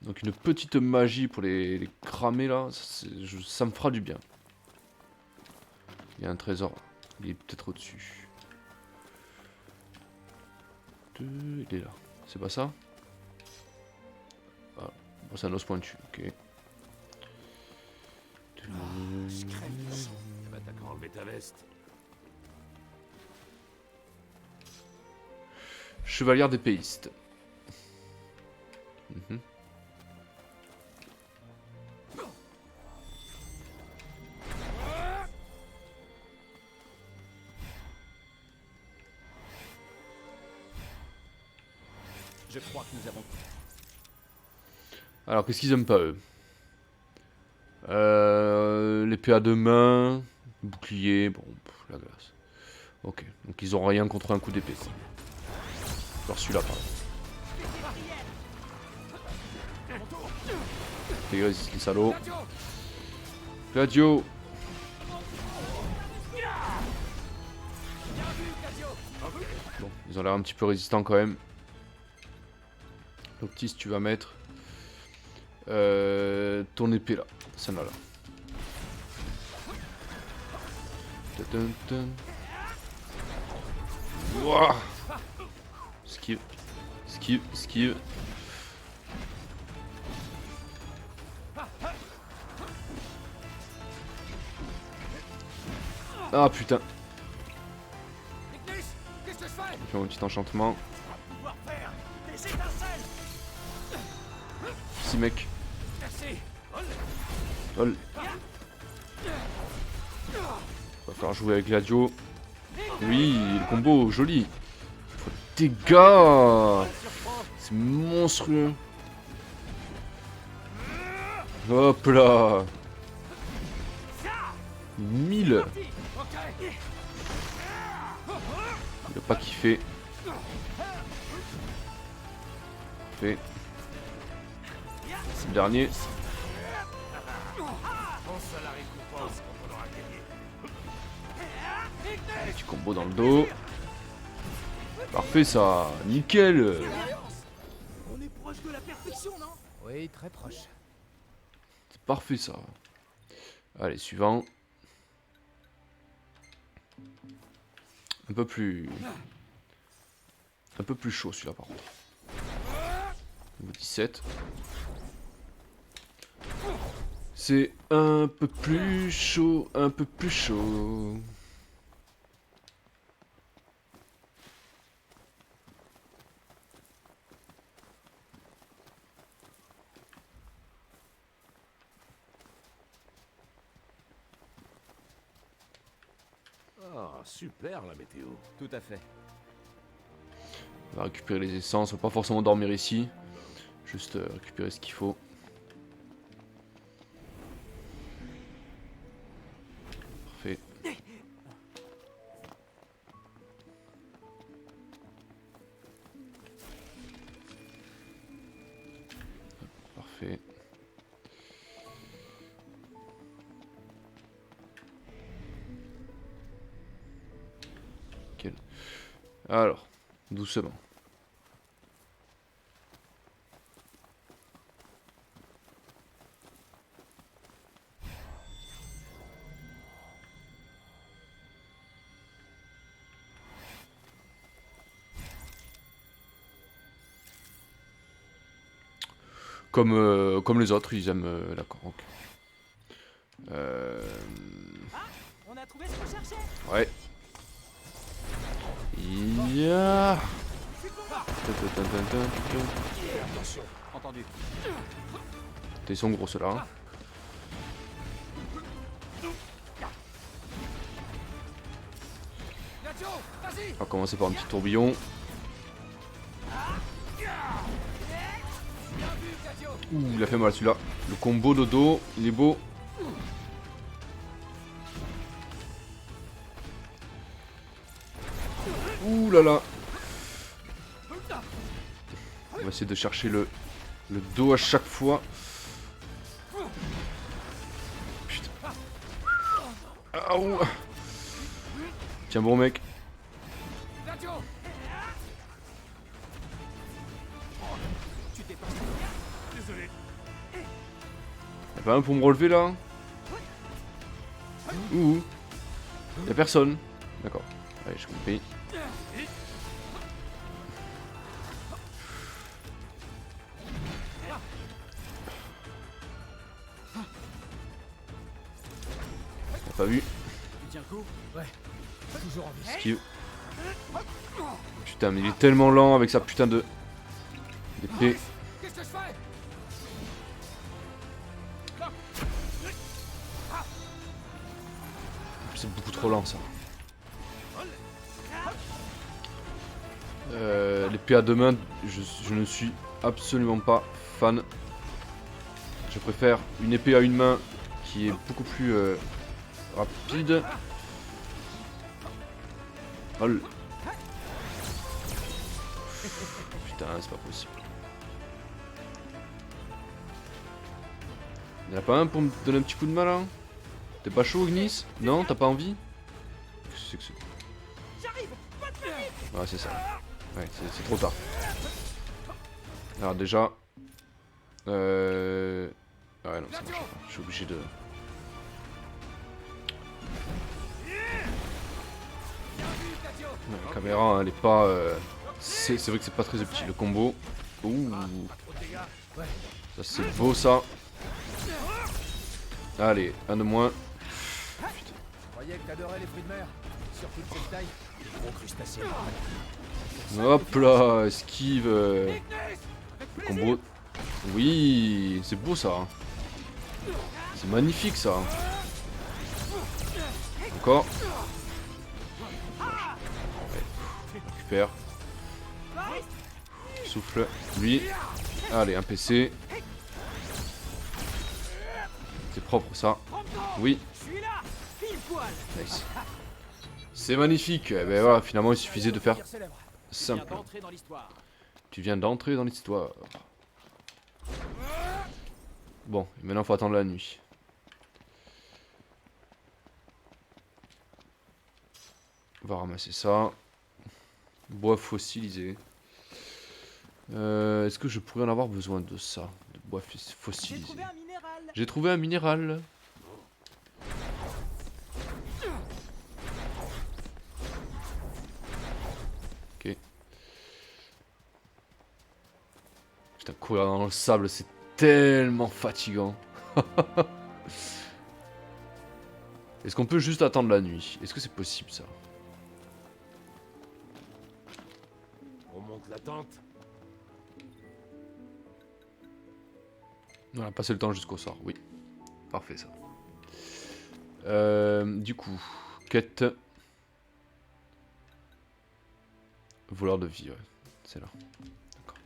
Donc une petite magie pour les cramer là, ça me fera du bien. Il y a un trésor, il est peut-être au-dessus. Il est là, c'est pas ça? Voilà, bon, c'est un os pointu, ok. Je crève de chaud. Bah t'as qu'à enlever ta veste. Chevalière d'épéiste. Je crois que nous avons... Alors, qu'est-ce qu'ils aiment pas, eux? L'épée à deux mains, le bouclier, bon, la glace. Ok, donc ils ont rien contre un coup d'épée, quoi. Genre celui-là, pardon. Les gars, les salauds. Gladio. Bon, ils ont l'air un petit peu résistants quand même. L'Optis, tu vas mettre ton épée là, celle-là là. Wouah. Esquive, esquive, esquive. Ah putain. Je vais faire un petit enchantement. Si mec. Hol. faire jouer avec Gladio. Oui, le combo, joli. Dégâts. C'est monstrueux. Hop là. 1000. Il a pas kiffé. Parfait. C'est le dernier. Petit combo dans le dos. Parfait ça. Nickel. On est proche de la perfection, non? Oui, très proche. C'est parfait ça. Allez, suivant. Un peu plus chaud celui-là par contre. Niveau 17. C'est un peu plus chaud, un peu plus chaud. Ah, super la météo. Tout à fait. On va récupérer les essences, on va pas forcément dormir ici. Juste récupérer ce qu'il faut. Parfait. Parfait. Nickel. Alors, doucement. Comme les autres, ils aiment la croque. On a trouvé ce qu'on cherchait. Ouais. Yeah. Attention, entendu. Ils sont gros ceux-là. Hein. On va commencer par un petit tourbillon. Ouh, il a fait mal celui-là. Le combo dodo, il est beau. Ouh là là. On va essayer de chercher le dos à chaque fois. Putain. Ah, ouh. Tiens bon mec. Y'a pas un pour me relever là? Ouh. Y'a personne. D'accord. Allez, je compris. T'as pas vu? Tu tiens le coup? Ouais. Toujours en vie. Esquive. Putain, mais il est tellement lent avec sa putain de d'épée. Qu'est-ce que je fais? C'est beaucoup trop lent ça. L'épée à deux mains, je ne suis absolument pas fan. Je préfère une épée à une main qui est beaucoup plus rapide. Oh. Putain, c'est pas possible. Y'en a pas un pour me donner un petit coup de main là? T'es pas chaud, Ignis? Non, t'as pas envie? Qu'est-ce que c'est? Ouais, c'est ça. Ouais, c'est trop tard. Alors déjà... Ah ouais, non, ça marche pas. Je suis obligé de... La caméra, hein, elle est pas... C'est vrai que c'est pas très petit, le combo. Ouh. Ça, c'est beau, ça. Allez, un de moins. Je croyais que t'adorais les fruits de mer, surtout de cette taille. Les gros crustacés. Hop là, esquive. Le combo. Oui, c'est beau ça. C'est magnifique ça. Encore. Ouais. Récupère. Souffle. Lui. Allez, un PC. C'est propre ça. Oui. Nice. C'est magnifique. Eh ben voilà, finalement il suffisait de faire simple. Tu viens d'entrer dans l'histoire. Bon, maintenant faut attendre la nuit. On va ramasser ça. Bois fossilisé. Est-ce que je pourrais en avoir besoin de ça? De bois fossilisé. J'ai trouvé un minéral. Ok. Putain, courir dans le sable, c'est tellement fatigant. Est-ce qu'on peut juste attendre la nuit? Est-ce que c'est possible ça? On monte la tente. On a passé le temps jusqu'au sort, oui. Parfait ça. Du coup, quête. Voleur de vie, ouais. C'est là. D'accord.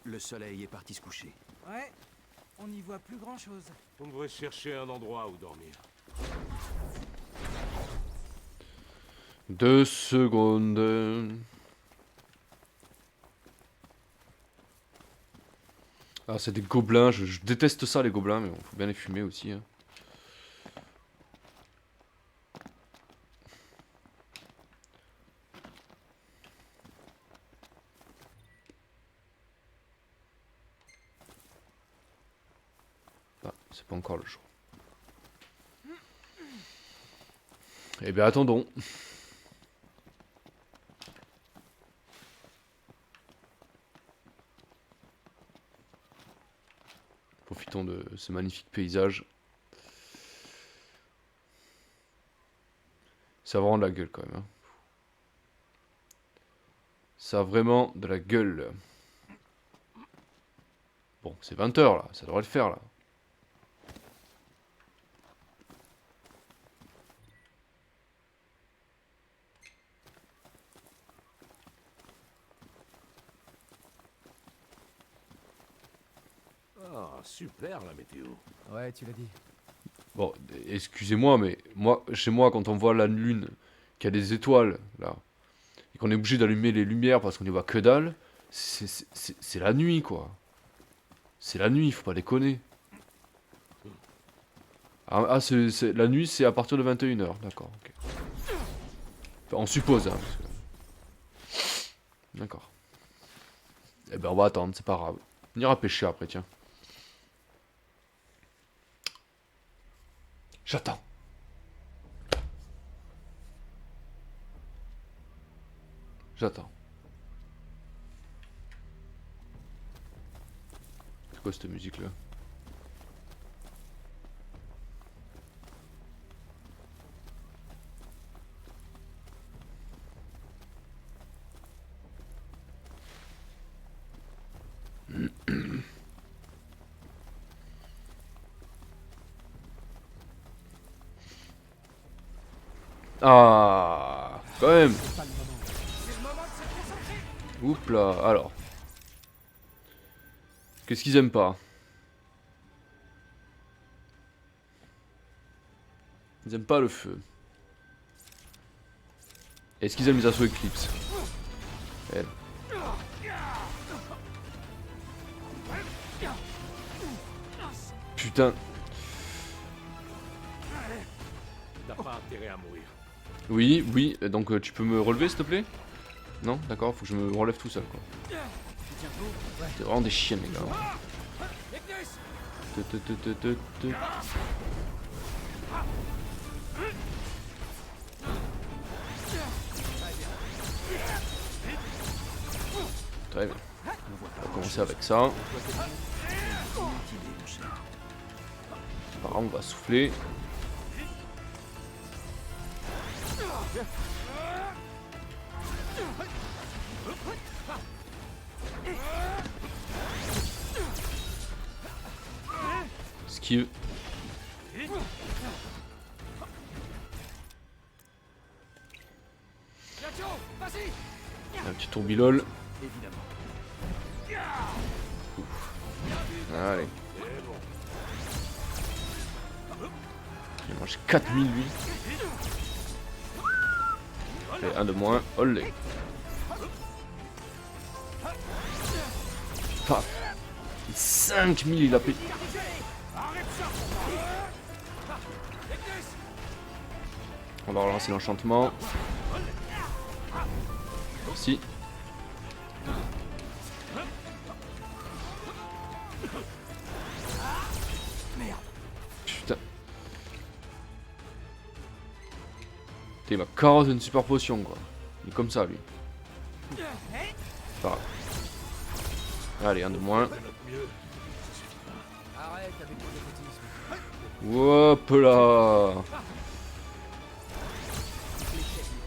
Le soleil est parti se coucher. Ouais, on n'y voit plus grand chose. On devrait chercher un endroit où dormir. 2 secondes. Ah, c'est des gobelins, je déteste ça les gobelins, mais bon, faut bien les fumer aussi. Hein. Ah, c'est pas encore le jour. Eh bien, attendons. Profitons de ce magnifique paysage. Ça a vraiment de la gueule quand même. Hein. Ça a vraiment de la gueule. Bon, c'est 20 h là, ça devrait le faire là. Ah, super la météo. Ouais, tu l'as dit. Bon, excusez-moi, mais moi, chez moi, quand on voit la lune, qu'il y a des étoiles, là, et qu'on est obligé d'allumer les lumières parce qu'on n'y voit que dalle, c'est la nuit, quoi. C'est la nuit, faut pas déconner. Ah, la nuit, c'est à partir de 21 h, d'accord, ok. Enfin, on suppose, hein. D'accord. Eh ben, on va attendre, c'est pas grave. On ira pêcher après, tiens. J'attends. J'attends. C'est quoi cette musique là? Ah, quand même. Oups là, alors. Qu'est-ce qu'ils aiment pas? Ils aiment pas le feu. Est-ce qu'ils aiment les assauts Eclipse? Elle. Putain. T'as pas intérêt à mourir. Oui, oui, donc tu peux me relever s'il te plaît? Non? D'accord, faut que je me relève tout seul quoi. C'est vraiment des chiens les gars. Très bien. On va commencer avec ça. Par contre, on va souffler. esquive. Un petit tourbilol. Allez. Il mange 4000 lui. Allez, un de moins. Olé. Paf. 5000 il a pris. On va relancer l'enchantement. Si. Putain. Il m'a carotte une super potion quoi. Il est comme ça lui. Pas grave. Allez, un de moins. Hop là.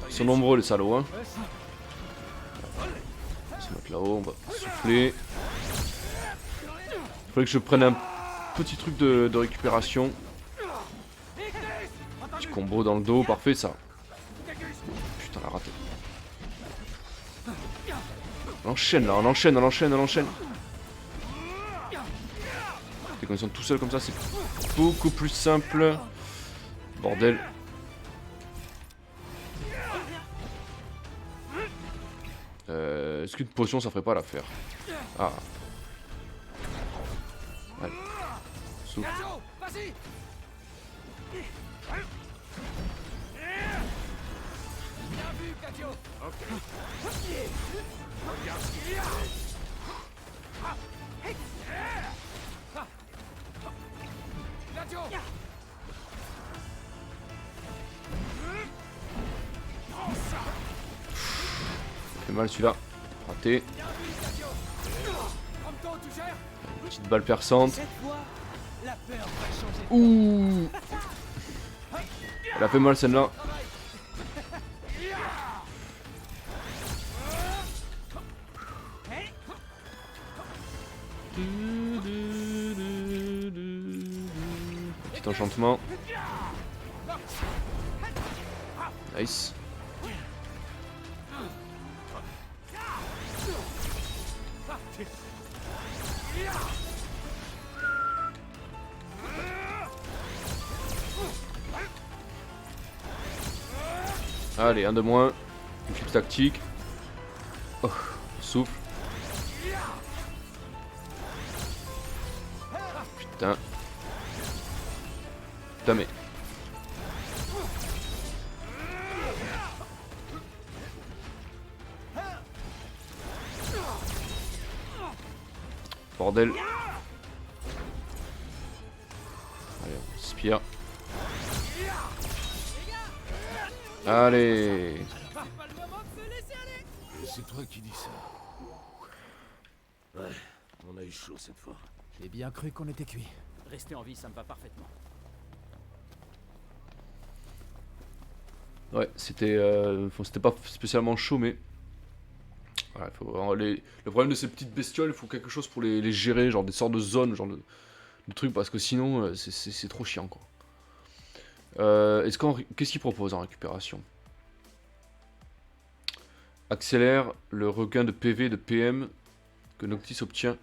Ils sont nombreux les salauds hein. On va se mettre là-haut, on va souffler. Il faudrait que je prenne un petit truc de récupération. Petit combo dans le dos, parfait ça. Putain, on a raté. On enchaîne là, on enchaîne. Et quand ils sont tout seuls comme ça, c'est beaucoup plus simple. Bordel. Est-ce qu'une potion ça ferait pas l'affaire? Ah. Allez. Souffle. Fait mal celui-là. Raté. Petite balle perçante. Ouh. Elle a fait mal celle-là. Petit enchantement. Nice. Allez, un de moins. Une clip tactique. Oh, souffle. Putain. Putain mais. Bordel. Allez, on spire. Allez. C'est toi qui dis ça. Ouais, on a eu chaud cette fois. J'ai bien cru qu'on était cuit. Rester en vie, ça me va parfaitement. Ouais, c'était pas spécialement chaud, mais ouais, le problème de ces petites bestioles, il faut quelque chose pour les gérer, genre des sortes de zones, genre de trucs, parce que sinon c'est trop chiant quoi. Qu'est-ce qu'il propose en récupération? Accélère le regain de PV et de PM que Noctis obtient.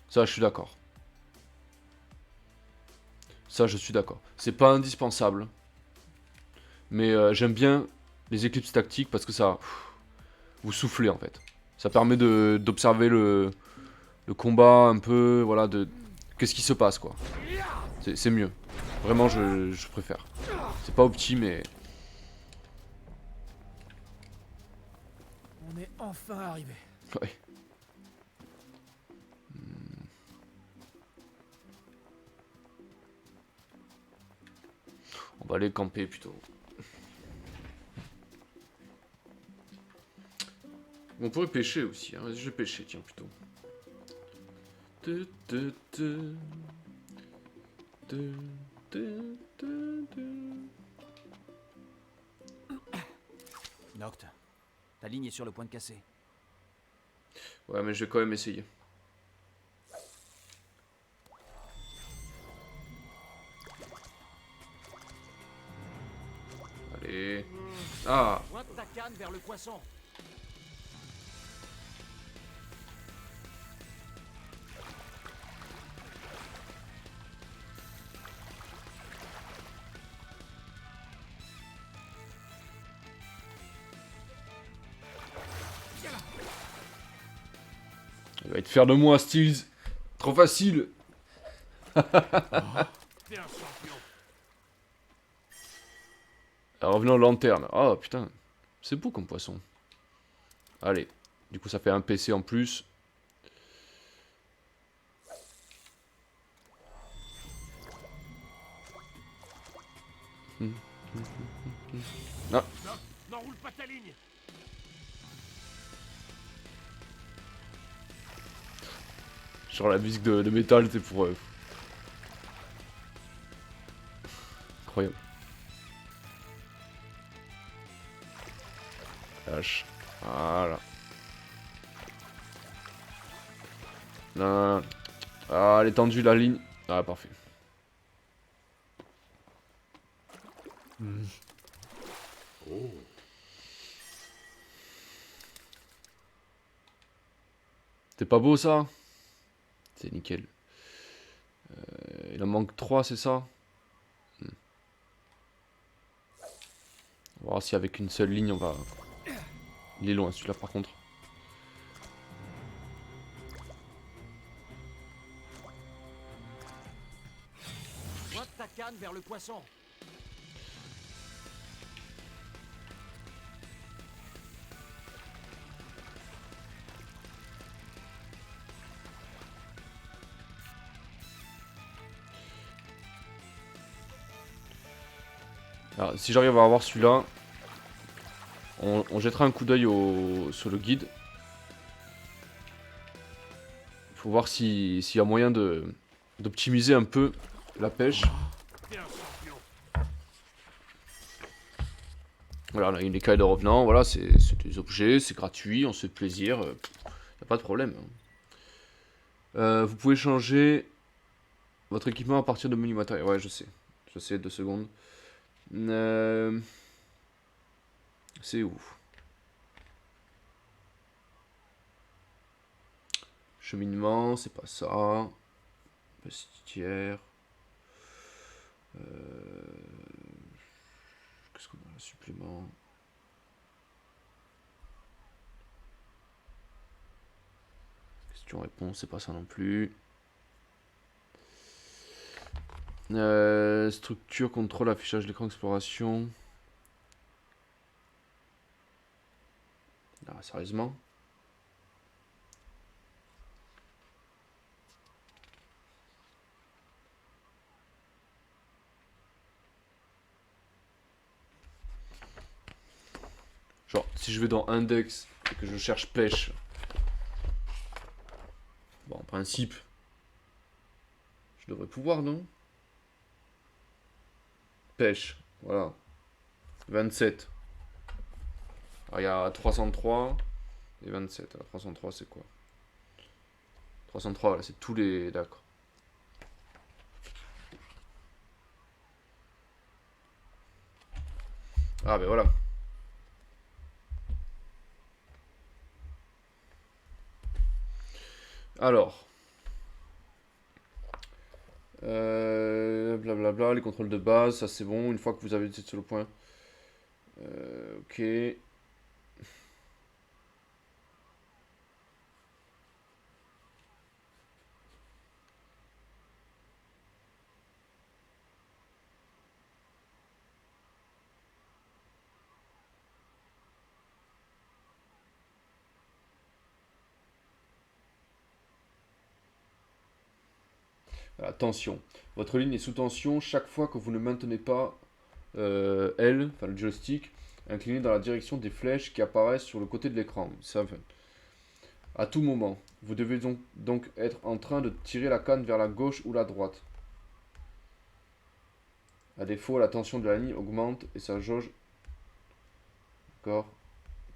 Ça, je suis d'accord. Ça, je suis d'accord. C'est pas indispensable. Mais j'aime bien les éclipses tactiques parce que ça... vous soufflez en fait. Ça permet d'observer le combat un peu, voilà, qu'est-ce qui se passe quoi. C'est mieux. Vraiment, je préfère. C'est pas opti, mais... On est enfin arrivé. Ouais. On va aller camper plutôt. On pourrait pêcher aussi, hein. Vas-y, je vais pêcher, tiens, plutôt. Noct, ta ligne est sur le point de casser. Ouais, mais je vais quand même essayer. Allez. Ah! Pointe ta canne vers le poisson. Il va être fier de moi, Steels. Trop facile. Alors, revenons aux lanternes. Oh putain, c'est beau comme poisson. Allez, du coup ça fait un PC en plus. Ah. N'enroule pas ta ligne. Genre la musique de métal, c'est pour... Incroyable. Lâche. Voilà. Non, non, non. Ah, elle est tendue la ligne. Ah, parfait. C'est pas beau ça? C'est nickel. Il en manque 3, c'est ça? On va voir si avec une seule ligne on va... Il est loin celui-là par contre. Pointe ta canne vers le poisson. Alors, si j'arrive à avoir celui-là, on jettera un coup d'œil sur le guide. Il faut voir s'il y a moyen d'optimiser un peu la pêche. Voilà, on a une écaille de revenant, voilà, c'est des objets, c'est gratuit, on se fait plaisir, y a pas de problème. Vous pouvez changer votre équipement à partir de menu matériel. Ouais, je sais, 2 secondes. C'est où? Cheminement, c'est pas ça. Vestiaire. Qu'est-ce qu'on a? Supplément. Question-réponse, c'est pas ça non plus. Structure, contrôle, affichage d'écran, exploration. Ah, sérieusement? Genre, si je vais dans Index et que je cherche pêche, bon, en principe, je devrais pouvoir, non? Pêche, voilà. 27. Alors, il y a 303 et 27. Alors, 303, c'est quoi? 303, voilà, c'est tous les... D'accord. Ah, ben voilà. Alors. Blablabla, les contrôles de base, ça c'est bon, une fois que vous avez été sur le point. Ok. Voilà, tension. Votre ligne est sous tension chaque fois que vous ne maintenez pas L, enfin le joystick, incliné dans la direction des flèches qui apparaissent sur le côté de l'écran. À tout moment, vous devez donc être en train de tirer la canne vers la gauche ou la droite. À défaut, la tension de la ligne augmente et sa jauge. D'accord.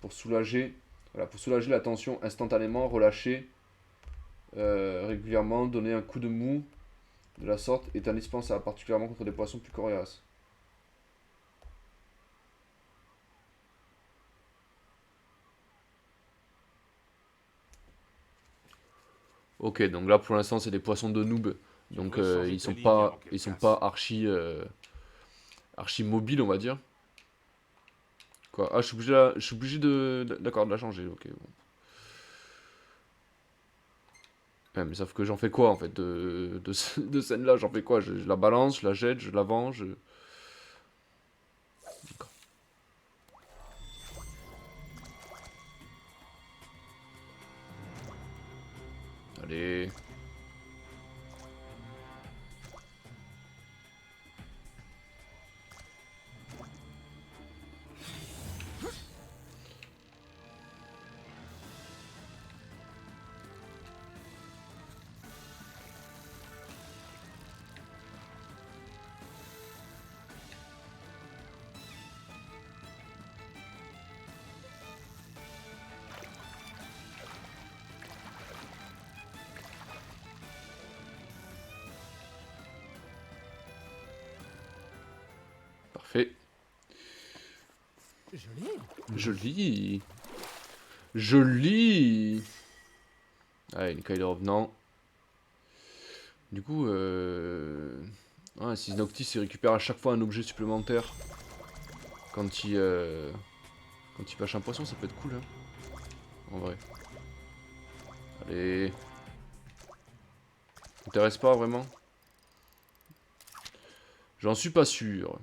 Pour soulager. Voilà, pour soulager la tension instantanément, relâcher régulièrement, donner un coup de mou de la sorte est indispensable, particulièrement contre des poissons plus coriaces. Ok, donc là pour l'instant c'est des poissons de noob, donc ils sont pas archi mobiles on va dire. Quoi? Ah je suis obligé d'accord de la changer, ok bon. Ouais, mais sauf que j'en fais quoi en fait de scène là, j'en fais quoi? Je la balance, je la jette, je la vends, je... D'accord. Allez. Parfait. Joli. Joli. Allez, une caille de revenant. Du coup, ouais, si Noctis il récupère à chaque fois un objet supplémentaire quand il pêche un poisson, ça peut être cool, hein. En vrai. Allez. M'intéresse pas vraiment. J'en suis pas sûr.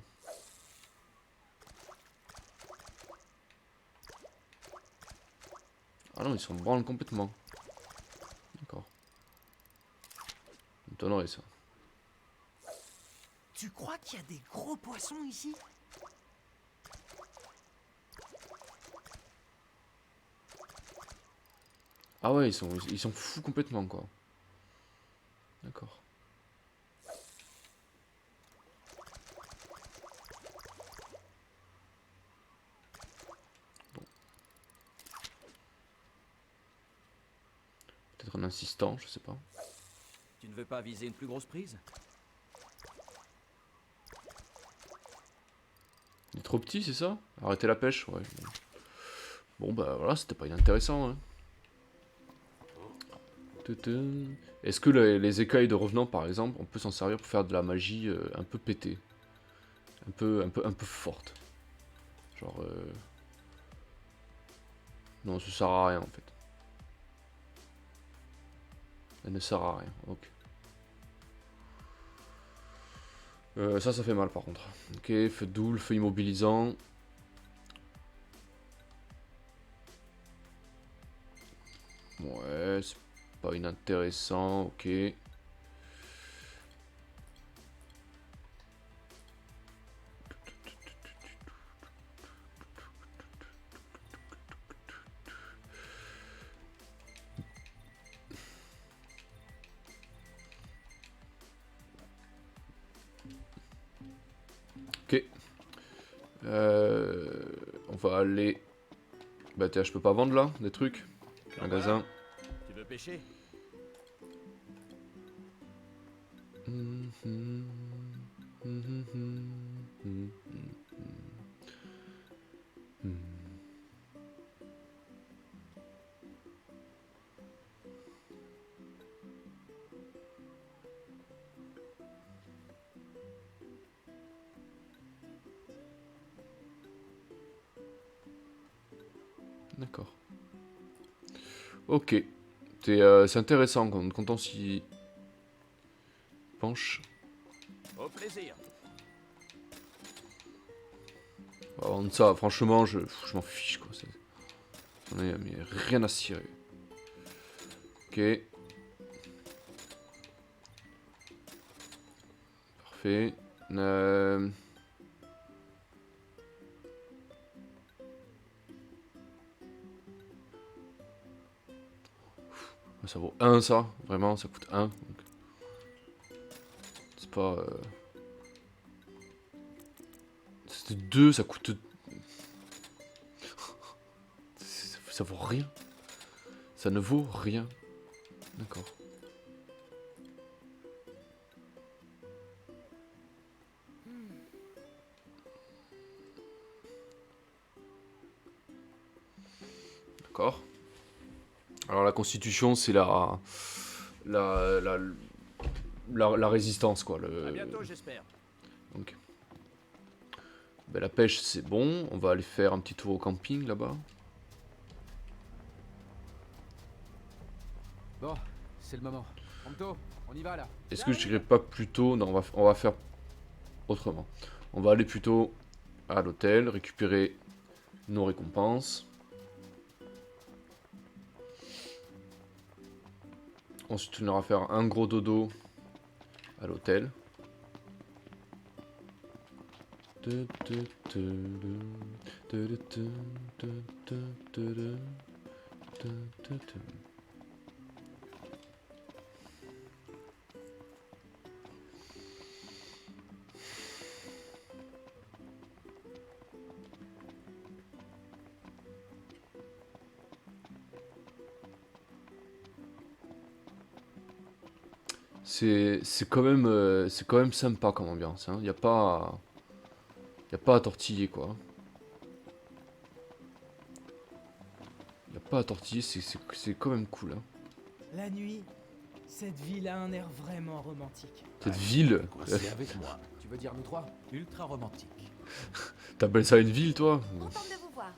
Ah non, ils s'en branlent complètement. D'accord. M'étonnerait ça. Tu crois qu'il y a des gros poissons ici? Ah ouais, ils sont fous complètement quoi. D'accord. Bon. Peut-être en insistant, je sais pas. Tu ne veux pas viser une plus grosse prise? Il est trop petit, c'est ça? Arrêter la pêche, ouais. Bon bah voilà, c'était pas inintéressant, hein. Est-ce que les écailles de revenant par exemple, on peut s'en servir pour faire de la magie un peu pétée, un peu forte, genre non, ça sert à rien en fait. Elle ne sert à rien, ok. Ça fait mal par contre. Ok, feu doux, feu immobilisant. Ouais, c'est pas inintéressant, ok. Ok. On va aller... Bah tiens, je peux pas vendre là, des trucs. Magasin. Tu veux pêcher? D'accord. Ok. C'est intéressant quand on s'y penche. Au plaisir. On va vendre ça, franchement, je m'en fiche quoi. J'en ai mais rien à cirer. Ok. Parfait. Ça vaut 1 ça, vraiment, ça coûte 1. C'est pas... C'était 2, ça coûte... Ça vaut rien. Ça ne vaut rien. D'accord. D'accord. Alors la constitution, c'est la résistance, quoi. À bientôt, j'espère. Donc. Ben, la pêche, c'est bon. On va aller faire un petit tour au camping, là-bas. Bon, c'est le moment. Prompto, on y va là. Est-ce que je dirais pas plutôt... Non, on va faire autrement. On va aller plutôt à l'hôtel, récupérer nos récompenses. Ensuite, on ira faire un gros dodo à l'hôtel. C'est quand même sympa comme ambiance, hein. Y a pas à tortiller, quoi. Y a pas à tortiller, c'est quand même cool, hein. La nuit, cette ville a un air vraiment romantique. Cette ville. C'est avec moi. Tu veux dire nous trois? Ultra romantique. T'appelles ça une ville, toi? Contente de vous voir.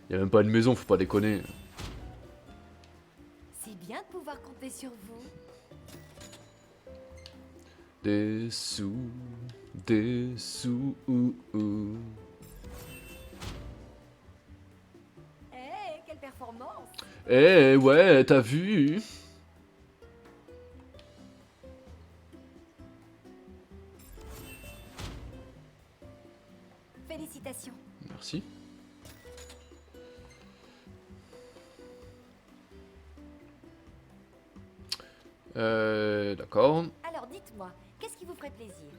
Y a même pas une maison, faut pas déconner. C'est bien de pouvoir compter sur vous. Des sous, des sous. Eh, quelle performance! Eh ouais, t'as vu? Félicitations. Merci. D'accord. Alors dites-moi, qu'est-ce qui vous ferait plaisir?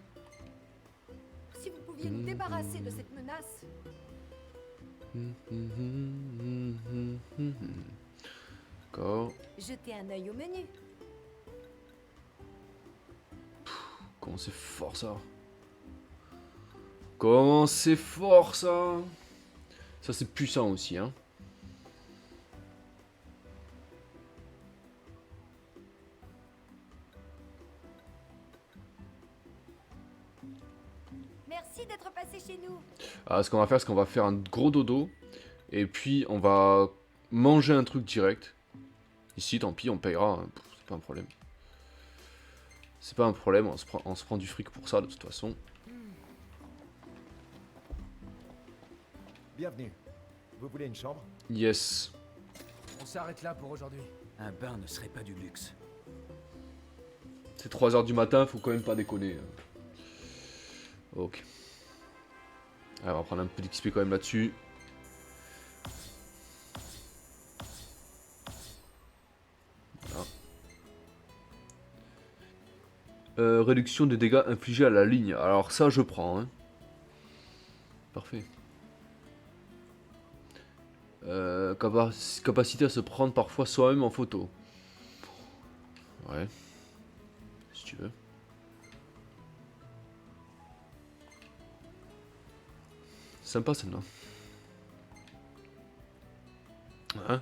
Si vous pouviez nous débarrasser de cette menace. D'accord. Jetez un œil au menu. Comment c'est fort ça? Comment c'est fort ça? Ça c'est puissant aussi, hein. Merci d'être passé chez nous. Ah, ce qu'on va faire, c'est qu'on va faire un gros dodo. Et puis on va manger un truc direct. Ici, tant pis, on payera, hein. C'est pas un problème. C'est pas un problème, on se prend du fric pour ça de toute façon. Bienvenue. Vous voulez une chambre? Yes. On s'arrête là pour aujourd'hui. Un bain ne serait pas du luxe. C'est 3h du matin, faut quand même pas déconner. Ok. Alors, on va prendre un peu d'XP quand même là-dessus. Voilà. Réduction des dégâts infligés à la ligne. Alors ça, je prends. Hein. Parfait. Capacité à se prendre parfois soi-même en photo. Ouais. Si tu veux. Sympa celle-là. Hein?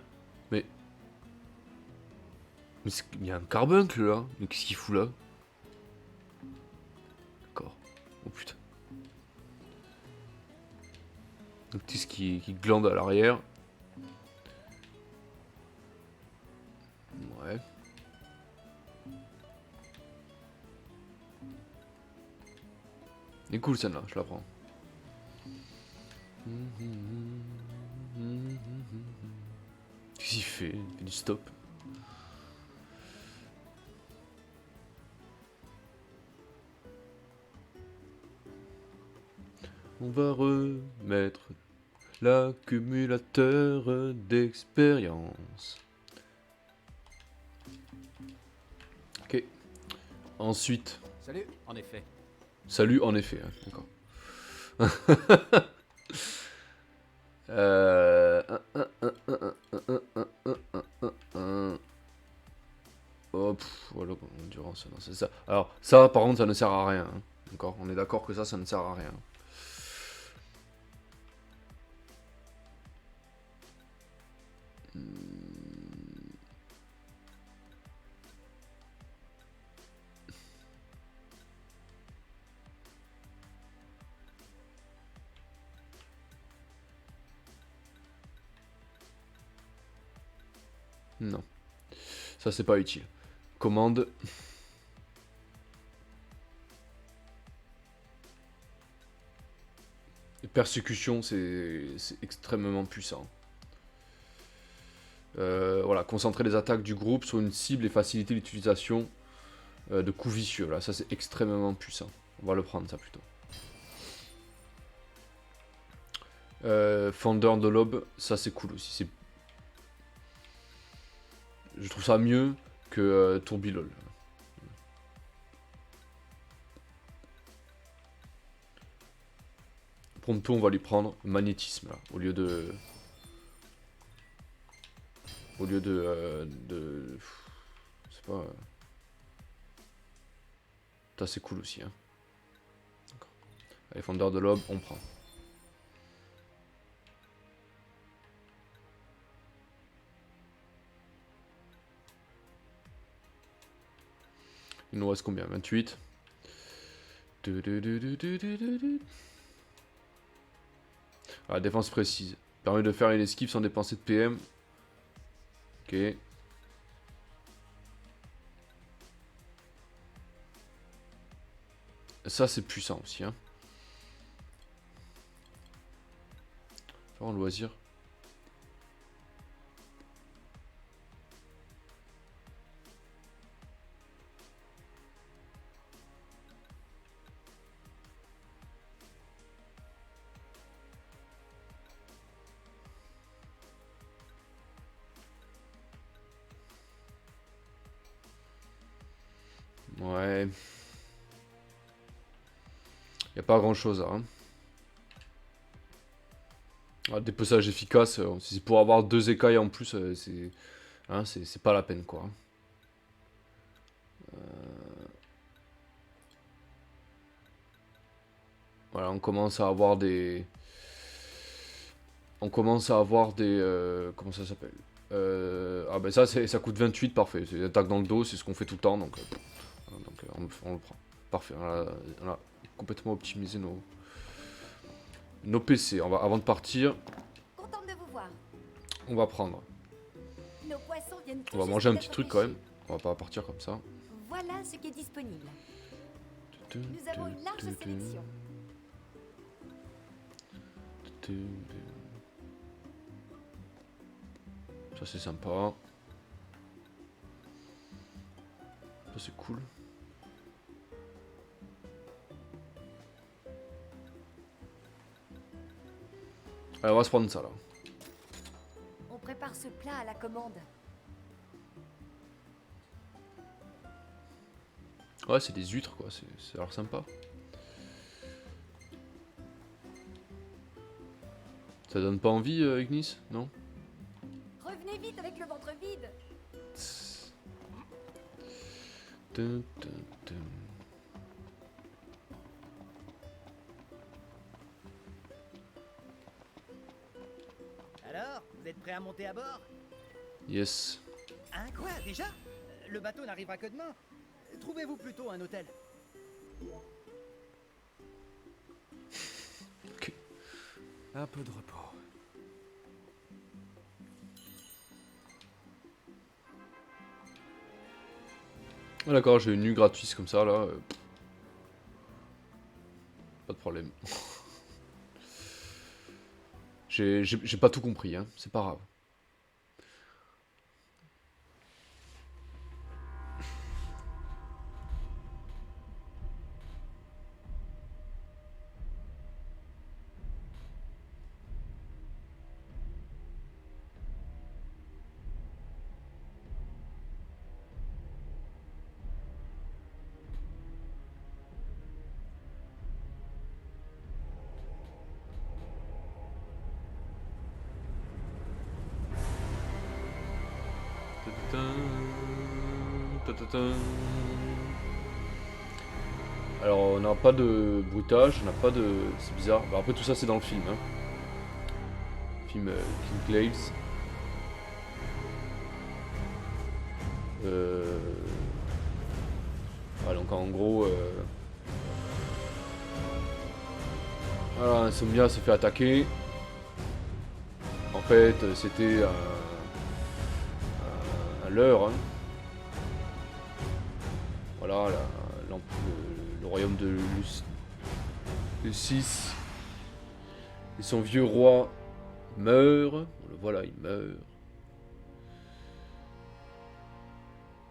Mais il y a un carbuncle là. Mais qu'est-ce qu'il fout là? D'accord. Oh putain. Un petit qui glande à l'arrière. Ouais. Elle est cool celle-là, je la prends. Qu'est-ce qu'il fait? Il fait du stop. On va remettre l'accumulateur d'expérience. Ok. Ensuite. Salut, en effet. Salut, en effet. Hein. D'accord. Euh... Oh, voilà, endurance, non, c'est ça. Alors, ça, par contre, ça ne sert à rien. Hein. D'accord, on est d'accord que ça ne sert à rien. Non. Ça, c'est pas utile. Commande. Persécution, c'est extrêmement puissant. Voilà, concentrer les attaques du groupe sur une cible et faciliter l'utilisation de coups vicieux. Là, ça, c'est extrêmement puissant. On va le prendre, ça, plutôt. Fendeur de l'aube, ça, c'est cool aussi. Je trouve ça mieux que Tourbilol. Prompto, on va lui prendre magnétisme, là, au lieu de... Je sais pas... Ça, c'est cool aussi, hein. Allez, Fendeur de l'aube, on prend. Il nous reste combien? 28. Ah, défense précise. Permet de faire une esquive sans dépenser de PM. Ok. Ça, c'est puissant aussi. Hein. Faire un loisir. Ouais. Y a pas grand chose hein. Ah, dépeçage efficace, si c'est pour avoir 2 écailles en plus, c'est hein, c'est pas la peine quoi. Voilà, on commence à avoir des... comment ça s'appelle ah ben ça coûte 28, parfait. C'est attaque dans le dos, c'est ce qu'on fait tout le temps, donc on le prend. Parfait, on a complètement optimisé nos PC. Avant de partir, Contente de vous voir. on va prendre. Nos poissons viennent tout On va juste manger un d'être petit truc pêchés. quand même. On va pas partir comme ça. Voilà ce qui est disponible. Nous avons une large sélection. Ça c'est sympa. Ça c'est cool. Allez, on va se prendre ça là. On prépare ce plat à la commande. Ouais, c'est des huîtres quoi, ça a l'air sympa. Ça donne pas envie, Ignis? Non? Revenez vite avec le ventre vide. Dun, dun, dun. Alors, vous êtes prêts à monter à bord? Yes. Hein, quoi, déjà? Le bateau n'arrivera que demain. Trouvez-vous plutôt un hôtel. Ok. Un peu de repos. Ah, d'accord, j'ai une nuit gratuite comme ça là. Pas de problème. J'ai pas tout compris, hein. C'est pas grave. Alors on n'a pas de bruitage, on n'a pas de... C'est bizarre. Bah, après tout ça c'est dans le film. Hein. Film King Claves. Voilà, donc en gros... Voilà, Insomnia se fait attaquer. En fait c'était un leurre. Hein. Voilà, le royaume de Lucis et son vieux roi meurt. Voilà, il meurt.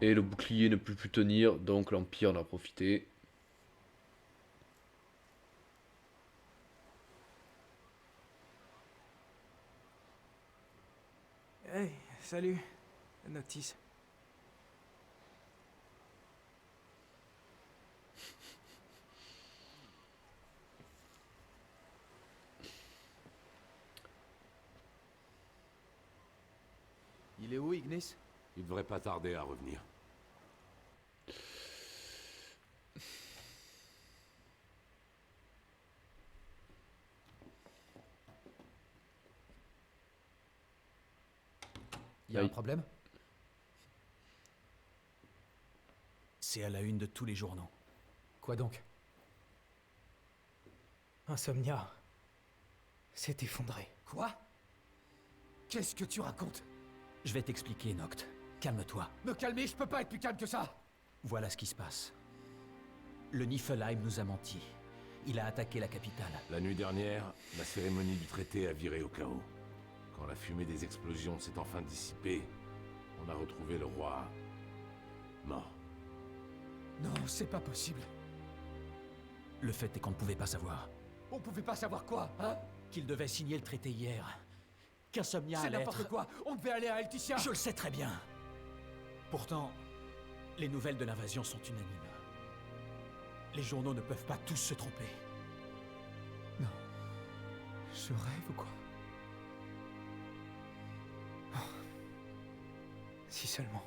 Et le bouclier ne peut plus tenir, donc l'Empire en a profité. Hey, salut, Noctis. Il est où, Ignis? Il devrait pas tarder à revenir. Y a un problème? C'est à la une de tous les journaux. Quoi donc? Insomnia s'est effondré. Quoi? Qu'est-ce que tu racontes? Je vais t'expliquer, Noct. Calme-toi. Me calmer, je peux pas être plus calme que ça! Voilà ce qui se passe. Le Niflheim nous a menti. Il a attaqué la capitale. La nuit dernière, la cérémonie du traité a viré au chaos. Quand la fumée des explosions s'est enfin dissipée, on a retrouvé le roi... mort. Non, c'est pas possible. Le fait est qu'on ne pouvait pas savoir. On pouvait pas savoir quoi, hein? Qu'il devait signer le traité hier. Qu'Insomnia C'est allait n'importe être... quoi! On devait aller à Alticia! Je le sais très bien. Pourtant, les nouvelles de l'invasion sont unanimes. Les journaux ne peuvent pas tous se tromper. Non. Je rêve ou quoi? Oh. Si seulement.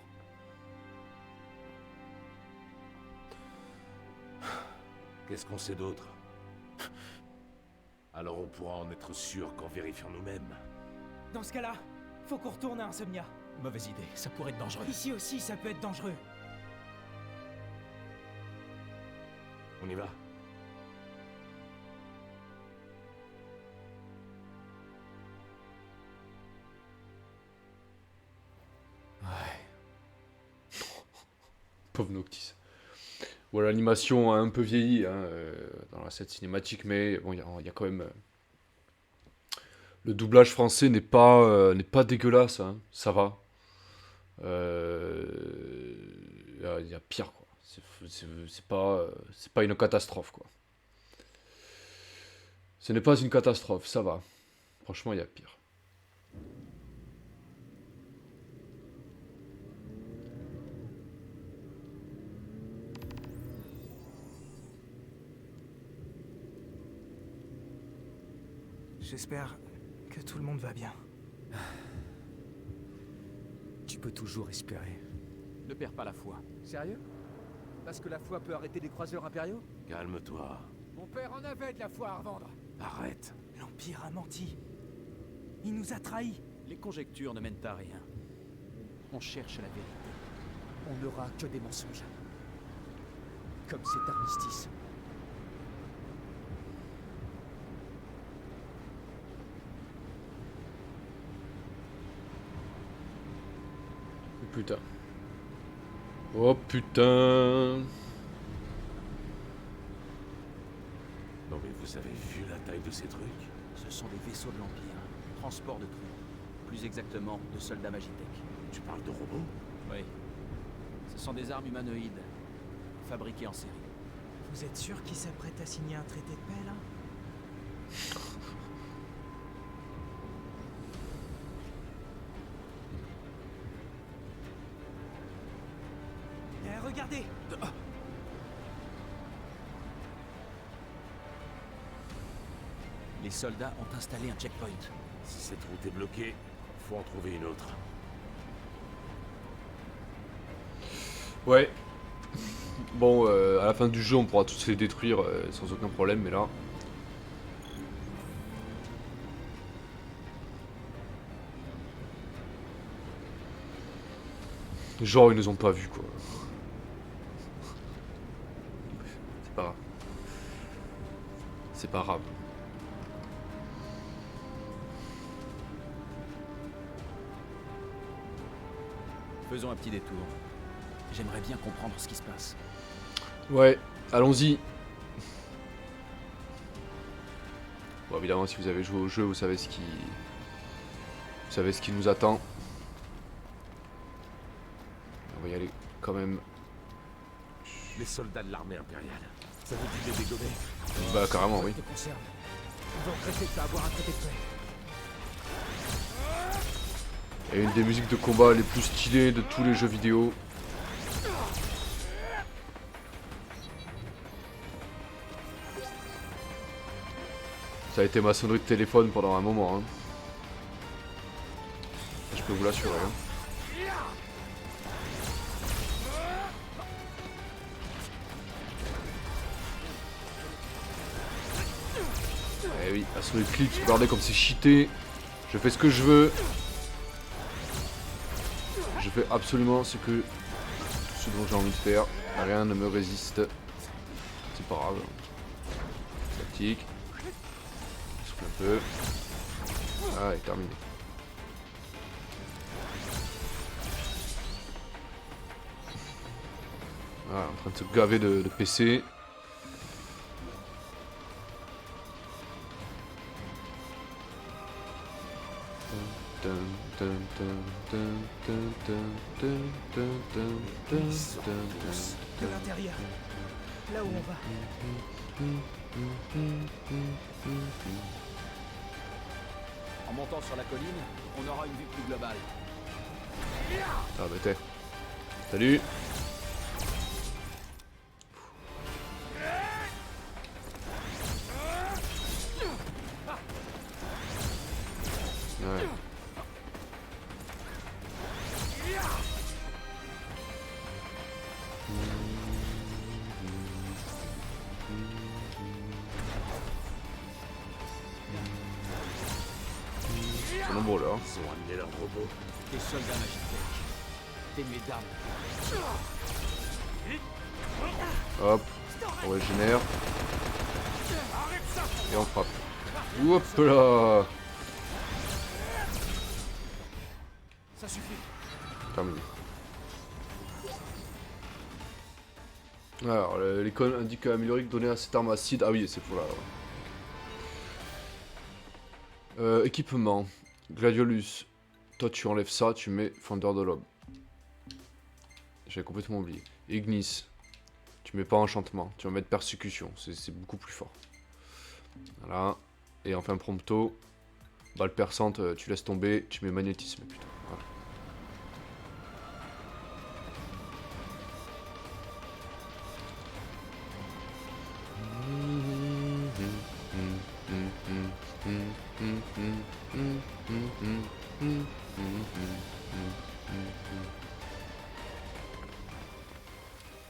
Qu'est-ce qu'on sait d'autre? Alors on pourra en être sûr qu'en vérifiant nous-mêmes. Dans ce cas-là, faut qu'on retourne à Insomnia. Mauvaise idée, ça pourrait être dangereux. Ici aussi, ça peut être dangereux. On y va? Pauvre Noctis. Bon, l'animation a un peu vieilli hein, dans la scène cinématique, mais bon, il y a quand même... le doublage français n'est pas dégueulasse, hein, ça va. Il y a pire, quoi. C'est pas une catastrophe, quoi. Ce n'est pas une catastrophe, ça va. Franchement, il y a pire. J'espère que tout le monde va bien. Tu peux toujours espérer. Ne perds pas la foi. Sérieux? Parce que la foi peut arrêter les croiseurs impériaux? Calme-toi. Mon père en avait de la foi à revendre. Arrête. L'Empire a menti. Il nous a trahis. Les conjectures ne mènent à rien. On cherche la vérité. On n'aura que des mensonges. Comme cet armistice. Putain. Oh putain. Non mais vous avez vu la taille de ces trucs? Ce sont des vaisseaux de l'Empire. Transport de troupes. Plus exactement, de soldats Magitech. Tu parles de robots? Oui. Ce sont des armes humanoïdes. Fabriquées en série. Vous êtes sûr qu'ils s'apprêtent à signer un traité de paix, là? Eh, regardez! Les soldats ont installé un checkpoint. Si cette route est bloquée, faut en trouver une autre. Ouais. Bon, à la fin du jeu, on pourra tous les détruire sans aucun problème, mais là... Genre, ils nous ont pas vus, quoi. C'est pas grave. C'est pas grave. Faisons un petit détour. J'aimerais bien comprendre ce qui se passe. Ouais, allons-y. Bon, évidemment, si vous avez joué au jeu, vous savez ce qui... Vous savez ce qui nous attend. On va y aller quand même. Les soldats de l'armée impériale. Ça vous dit de les dégommer? Bah, carrément, oui. Te concerne. Ils vont presser de avoir un traité de paix. Et une des musiques de combat les plus stylées de tous les jeux vidéo. Ça a été ma sonnerie de téléphone pendant un moment. Hein. Je peux vous l'assurer. Hein. Eh oui, la sonnerie de clip, regardez comme c'est cheaté. Je fais ce que je veux. Je fais absolument ce dont j'ai envie de faire. Rien ne me résiste. C'est pas grave. Statique. Souffle un peu. Ah, et terminé. Voilà, en train de se gaver de PC. De l'intérieur. Là où on va. En montant sur la colline, on aura une vue plus globale. Ah bah t'es. Salut. Ouais. C'est nombreux là. Ils ont amené leur robot. Des soldats magitech. Des mesdames. Hop, on régénère. Et on frappe. Hop là. Ça suffit. Terminé. Alors, l'icône indique améliorer donner à cette arme acide. Ah oui, c'est pour là. Équipement. Gladiolus. Toi, tu enlèves ça, tu mets Fendeur de l'Aube. J'avais complètement oublié. Ignis. Tu mets pas enchantement. Tu vas mettre persécution. C'est beaucoup plus fort. Voilà. Et enfin, Prompto. Balle perçante, tu laisses tomber. Tu mets magnétisme plutôt. Voilà.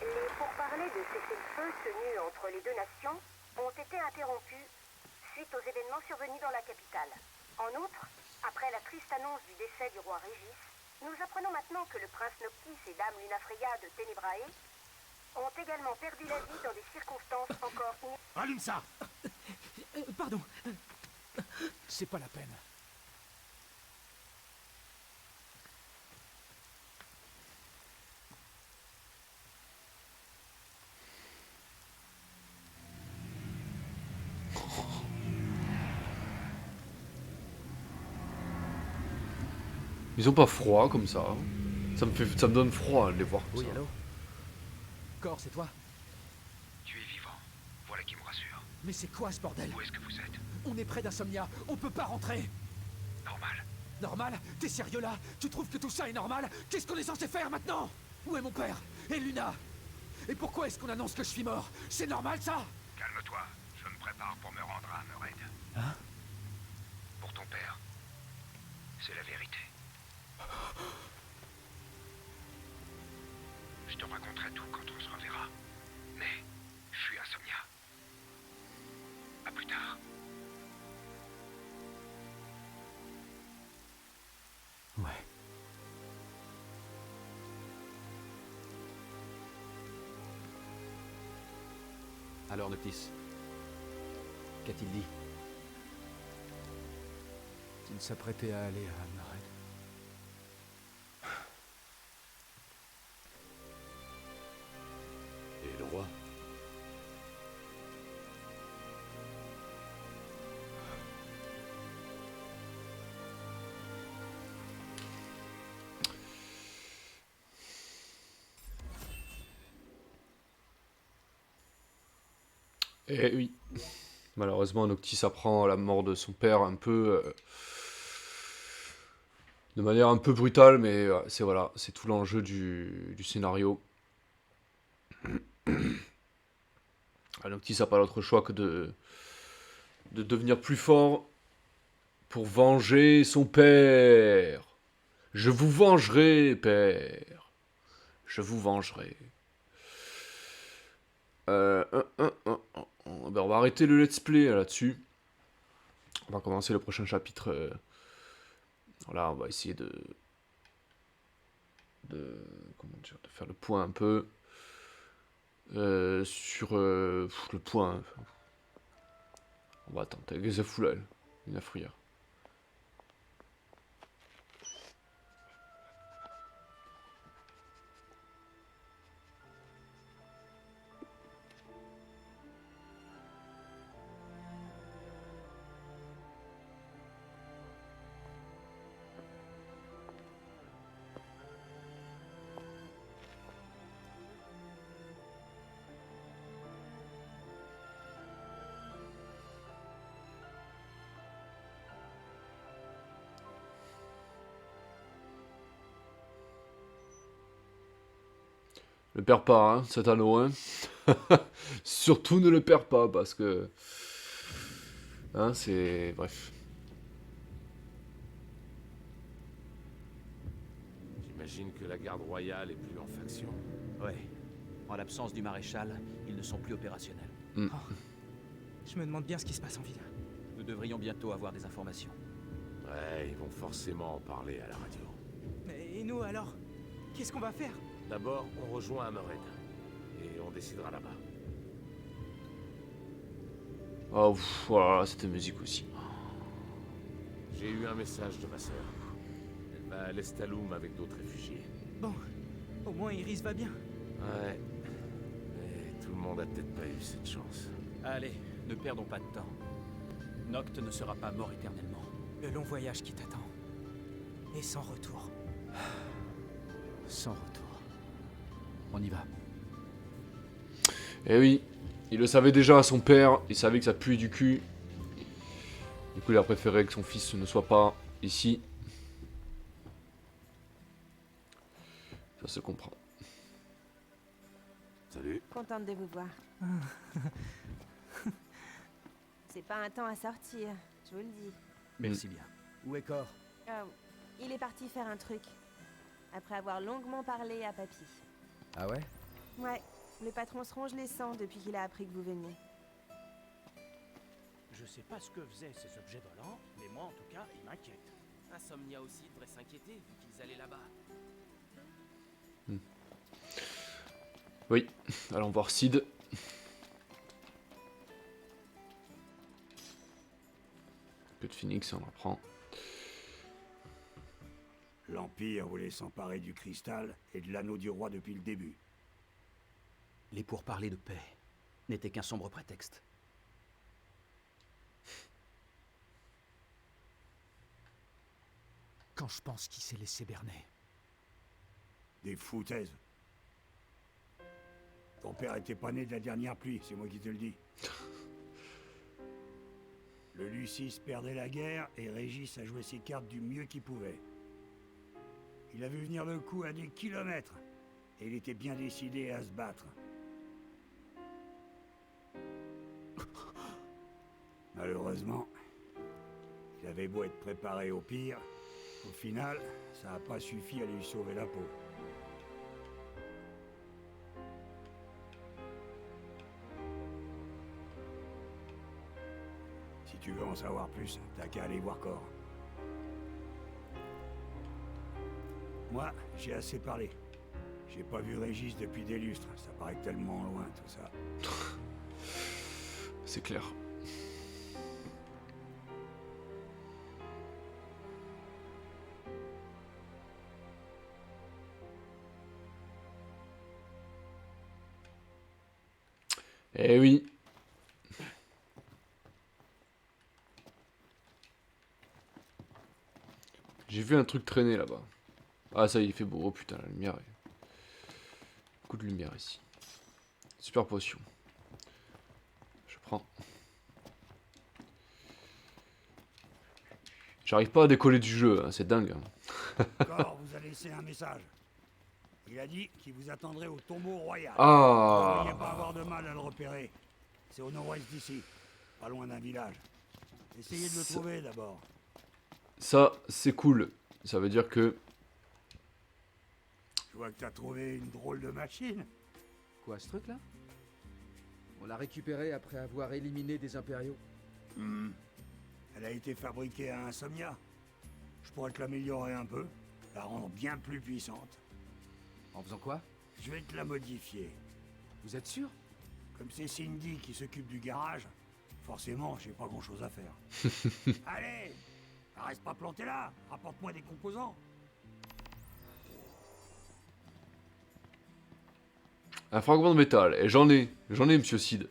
Les pourparlers de cessez-le-feu tenus entre les deux nations ont été interrompus suite aux événements survenus dans la capitale. En outre, après la triste annonce du décès du roi Régis, nous apprenons maintenant que le prince Noctis et dame Lunafreya de Tenebrae ont également perdu la vie dans des circonstances encore Allume ça! Pardon. C'est pas la peine. Ils ont pas froid comme ça. Ça me donne froid de les voir comme Oui, ça. allô? Cor, c'est toi? Tu es vivant. Voilà qui me rassure. Mais c'est quoi ce bordel? Où est-ce que vous êtes? On est près d'Insomnia, on peut pas rentrer. Normal. Normal? T'es sérieux là? Tu trouves que tout ça est normal? Qu'est-ce qu'on est censé faire maintenant? Où est mon père? Et Luna? Et pourquoi est-ce qu'on annonce que je suis mort? C'est normal ça? Calme-toi. Je me prépare pour me rendre à Mered. Hein? Pour ton père. C'est la vérité. Je te raconterai tout quand on se reverra. Mais je suis Insomnia. À plus tard. Ouais. Alors, Noctis, qu'a-t-il dit? Il s'apprêtait à aller à Hammerhead. Et le roi? Et oui, malheureusement, Noctis apprend la mort de son père un peu... de manière un peu brutale, mais voilà, c'est tout l'enjeu du scénario. Noctis n'a pas d'autre choix que de devenir plus fort pour venger son père. Je vous vengerai, père. Je vous vengerai. Ben on va arrêter le let's play là-dessus. On va commencer le prochain chapitre. Voilà, on va essayer de faire le point un peu sur le point. On va attendre. Qu'est-ce que ça fout là, une affrière. Ne perds pas, hein, cet anneau, hein. Surtout ne le perds pas, parce que... Hein, c'est... Bref. J'imagine que la garde royale est plus en faction. Ouais. En l'absence du maréchal, ils ne sont plus opérationnels. Oh. Je me demande bien ce qui se passe en ville. Nous devrions bientôt avoir des informations. Ouais, ils vont forcément en parler à la radio. Et nous alors? Qu'est-ce qu'on va faire? D'abord, on rejoint Hammerhead. Et on décidera là-bas. Oh, voilà, cette musique aussi. J'ai eu un message de ma sœur. Elle va à l'Estaloum avec d'autres réfugiés. Bon, au moins Iris va bien. Ouais. Mais tout le monde a peut-être pas eu cette chance. Allez, ne perdons pas de temps. Noct ne sera pas mort éternellement. Le long voyage qui t'attend. Et sans retour. Sans retour. On y va. Eh oui, il le savait déjà à son père, il savait que ça puait du cul. Du coup, il a préféré que son fils ne soit pas ici. Ça se comprend. Salut. Contente de vous voir. C'est pas un temps à sortir, je vous le dis. Merci bien. Où est Cor? Il est parti faire un truc. Après avoir longuement parlé à Papy. Ah ouais? Ouais, le patron se ronge les sangs depuis qu'il a appris que vous veniez. Je sais pas ce que faisaient ces objets volants, mais moi en tout cas, ils m'inquiètent. Insomnia aussi devrait s'inquiéter vu qu'ils allaient là-bas. Oui, allons voir Sid. Que de Phoenix, on apprend. L'Empire voulait s'emparer du cristal et de l'anneau du roi depuis le début. Les pourparlers de paix n'étaient qu'un sombre prétexte. Quand je pense qu'il s'est laissé berner. Des foutaises. Ton père était pas né de la dernière pluie, c'est moi qui te le dis. Le Lucis perdait la guerre et Régis a joué ses cartes du mieux qu'il pouvait. Il a vu venir le coup à des kilomètres et il était bien décidé à se battre. Malheureusement, il avait beau être préparé au pire, au final, ça n'a pas suffi à lui sauver la peau. Si tu veux en savoir plus, t'as qu'à aller voir Cor. Moi, j'ai assez parlé. J'ai pas vu Régis depuis des lustres. Ça paraît tellement loin, tout ça. C'est clair. Eh oui. J'ai vu un truc traîner là-bas. Ah ça y est, il fait beau. Oh putain, la lumière. Beaucoup de lumière ici. Super potion. Je prends. J'arrive pas à décoller du jeu, hein, c'est dingue. Hein. Cor vous a laissé un message. Il a dit qu'il vous attendrait au tombeau royal. Ah. Vous ne devriez pas avoir de mal à le repérer. C'est au nord-ouest d'ici, pas loin d'un village. Essayez de le trouver d'abord. Ça, c'est cool. Ça veut dire que... Je vois que t'as trouvé une drôle de machine. Quoi, ce truc-là? On l'a récupéré après avoir éliminé des impériaux. Elle a été fabriquée à Insomnia. Je pourrais te l'améliorer un peu, la rendre bien plus puissante. En faisant quoi? Je vais te la modifier. Vous êtes sûr? Comme c'est Cindy qui s'occupe du garage, forcément, j'ai pas grand-chose à faire. Allez, reste pas planté là. Rapporte-moi des composants. Un fragment de métal. Et j'en ai, monsieur Sid.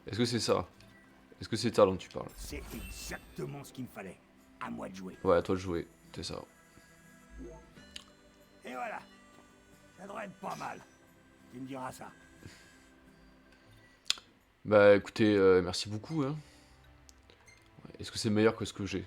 Est-ce que c'est ça? Est-ce que c'est ça dont tu parles? C'est exactement ce qu'il me fallait. À moi de jouer. Ouais, à toi de jouer. C'est ça. Et voilà. Ça devrait être pas mal. Tu me diras ça. Bah écoutez, merci beaucoup. Hein. Est-ce que c'est meilleur que ce que j'ai?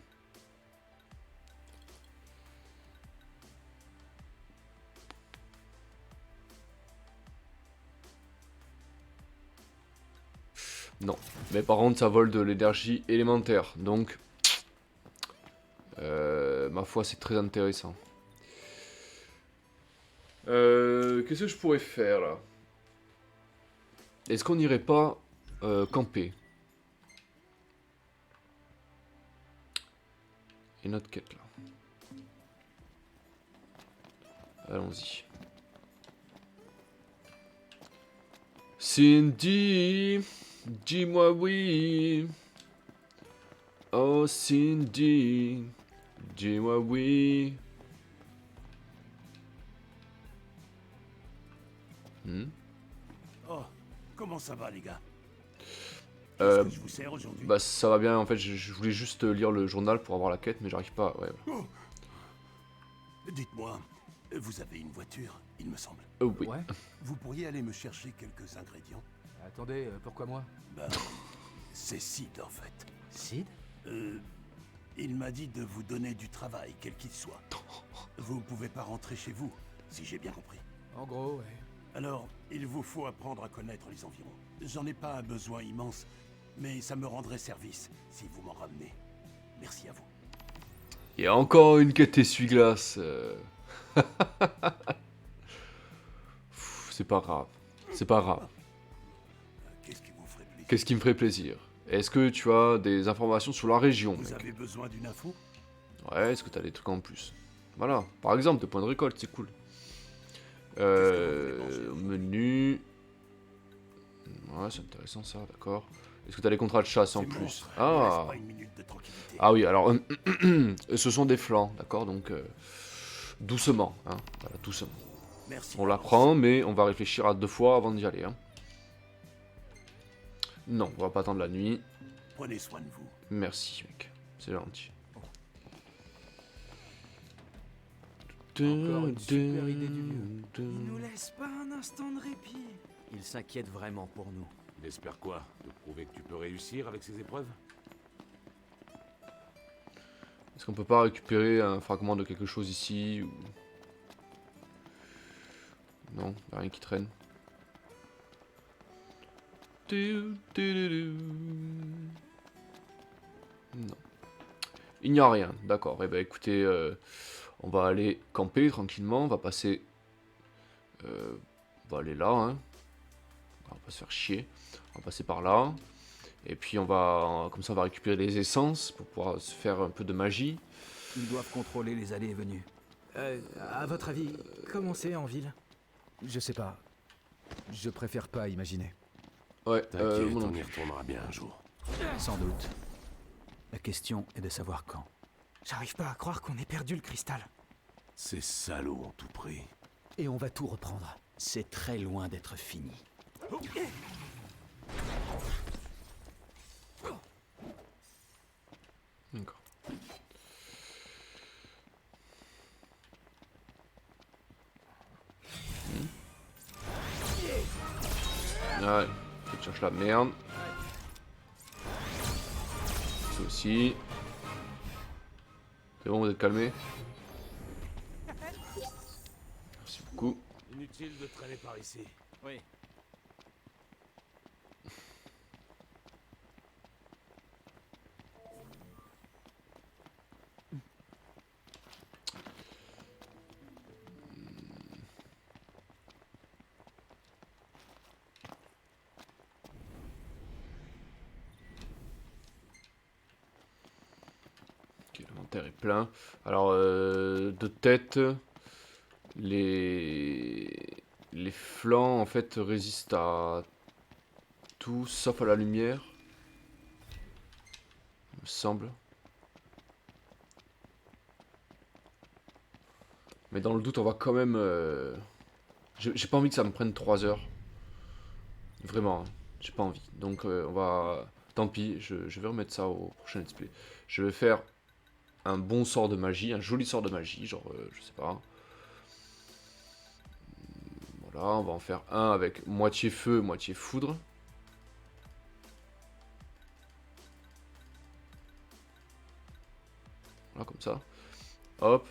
Non. Mais par contre, ça vole de l'énergie élémentaire. Donc, ma foi, c'est très intéressant. Qu'est-ce que je pourrais faire là? Est-ce qu'on n'irait pas camper? Et notre quête là. Allons-y. Cindy, dis-moi oui. Oh Cindy, dis-moi oui. Oh, comment ça va les gars? Euh, Qu'est-ce que je vous sers aujourd'hui? Bah ça va bien, en fait je voulais juste lire le journal pour avoir la quête mais j'arrive pas, ouais. Oh. Dites-moi, vous avez une voiture, il me semble. Oh oui. Ouais. Vous pourriez aller me chercher quelques ingrédients? Attendez, pourquoi moi? Bah, c'est Sid en fait. Sid? Il m'a dit de vous donner du travail, quel qu'il soit. Vous ne pouvez pas rentrer chez vous, si j'ai bien compris. En gros, ouais. Alors, il vous faut apprendre à connaître les environs. J'en ai pas un besoin immense, mais ça me rendrait service si vous m'en ramenez. Merci à vous. Il y a encore une quête essuie-glace. C'est pas grave. C'est pas grave. Qu'est-ce qui vous ferait plaisir? Qu'est-ce qui me ferait plaisir? Est-ce que tu as des informations sur la région, Vous mec? avez besoin d'une info? Ouais, est-ce que tu as des trucs en plus? Voilà, par exemple, des points de récolte, c'est cool. Menu. Ouais, c'est intéressant ça, d'accord. Est-ce que tu as les contrats de chasse en plus? Ah. Ah oui, alors ce sont des flancs, d'accord, donc doucement, hein, voilà, doucement. Merci. On la prend, mais on va réfléchir à 2 fois avant d'y aller. Hein. Non, on va pas attendre la nuit. Prenez soin de vous. Merci, mec, c'est gentil. Encore une super idée du vieux. Il nous laisse pas un instant de répit. Il s'inquiète vraiment pour nous. Il espère quoi? De prouver que tu peux réussir avec ces épreuves? Est-ce qu'on peut pas récupérer un fragment de quelque chose ici ou... Non, y a rien qui traîne. Non. Il n'y a rien, d'accord. Eh ben écoutez, on va aller camper tranquillement, on va passer... on va aller là, hein. On va pas se faire chier. On va passer par là. Et puis on va, comme ça on va récupérer les essences pour pouvoir se faire un peu de magie. Ils doivent contrôler les allées et venues. À votre avis, comment c'est en ville? Je sais pas. Je préfère pas imaginer. Ouais, T'inquiète, moi non on y plus. retournera bien un jour. Sans doute. La question est de savoir quand. J'arrive pas à croire qu'on ait perdu le cristal. Ces salauds ont tout pris. Et on va tout reprendre. C'est très loin d'être fini. D'accord. Ouais, faut que tu cherches la merde. Ça aussi. C'est bon, vous êtes calmés? Merci beaucoup. Inutile de traîner par ici. Oui. Ok, l'inventaire est plein. Alors, de tête, les flancs en fait résistent à tout sauf à la lumière. Il me semble. Mais dans le doute, on va quand même. J'ai pas envie que ça me prenne 3 heures. Vraiment, hein, j'ai pas envie. Donc, on va. Tant pis, je vais remettre ça au prochain let's play. Je vais faire un bon sort de magie, un joli sort de magie, genre, je sais pas. Voilà, on va en faire un avec moitié feu, moitié foudre. Voilà, comme ça. Hop.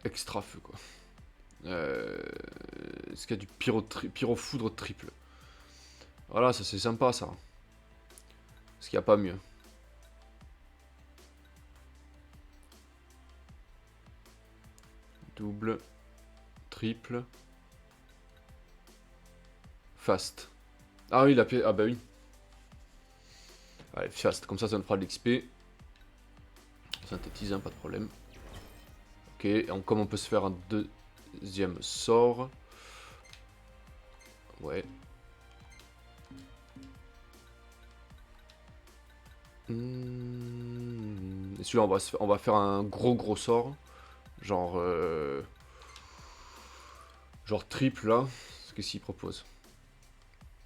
Extra feu, quoi. Est-ce qu'il y a du pyro-foudre triple? Voilà, ça c'est sympa, ça. Est-ce qu'il n'y a pas mieux? Double, triple, fast. Ah oui, ah bah oui. Allez, fast, comme ça nous fera de l'XP. Synthétise, hein, pas de problème. Ok, comme on peut se faire un deuxième sort. Ouais. Et celui-là, on va faire un gros sort. Genre... genre triple, là. Qu'est-ce qu'il propose?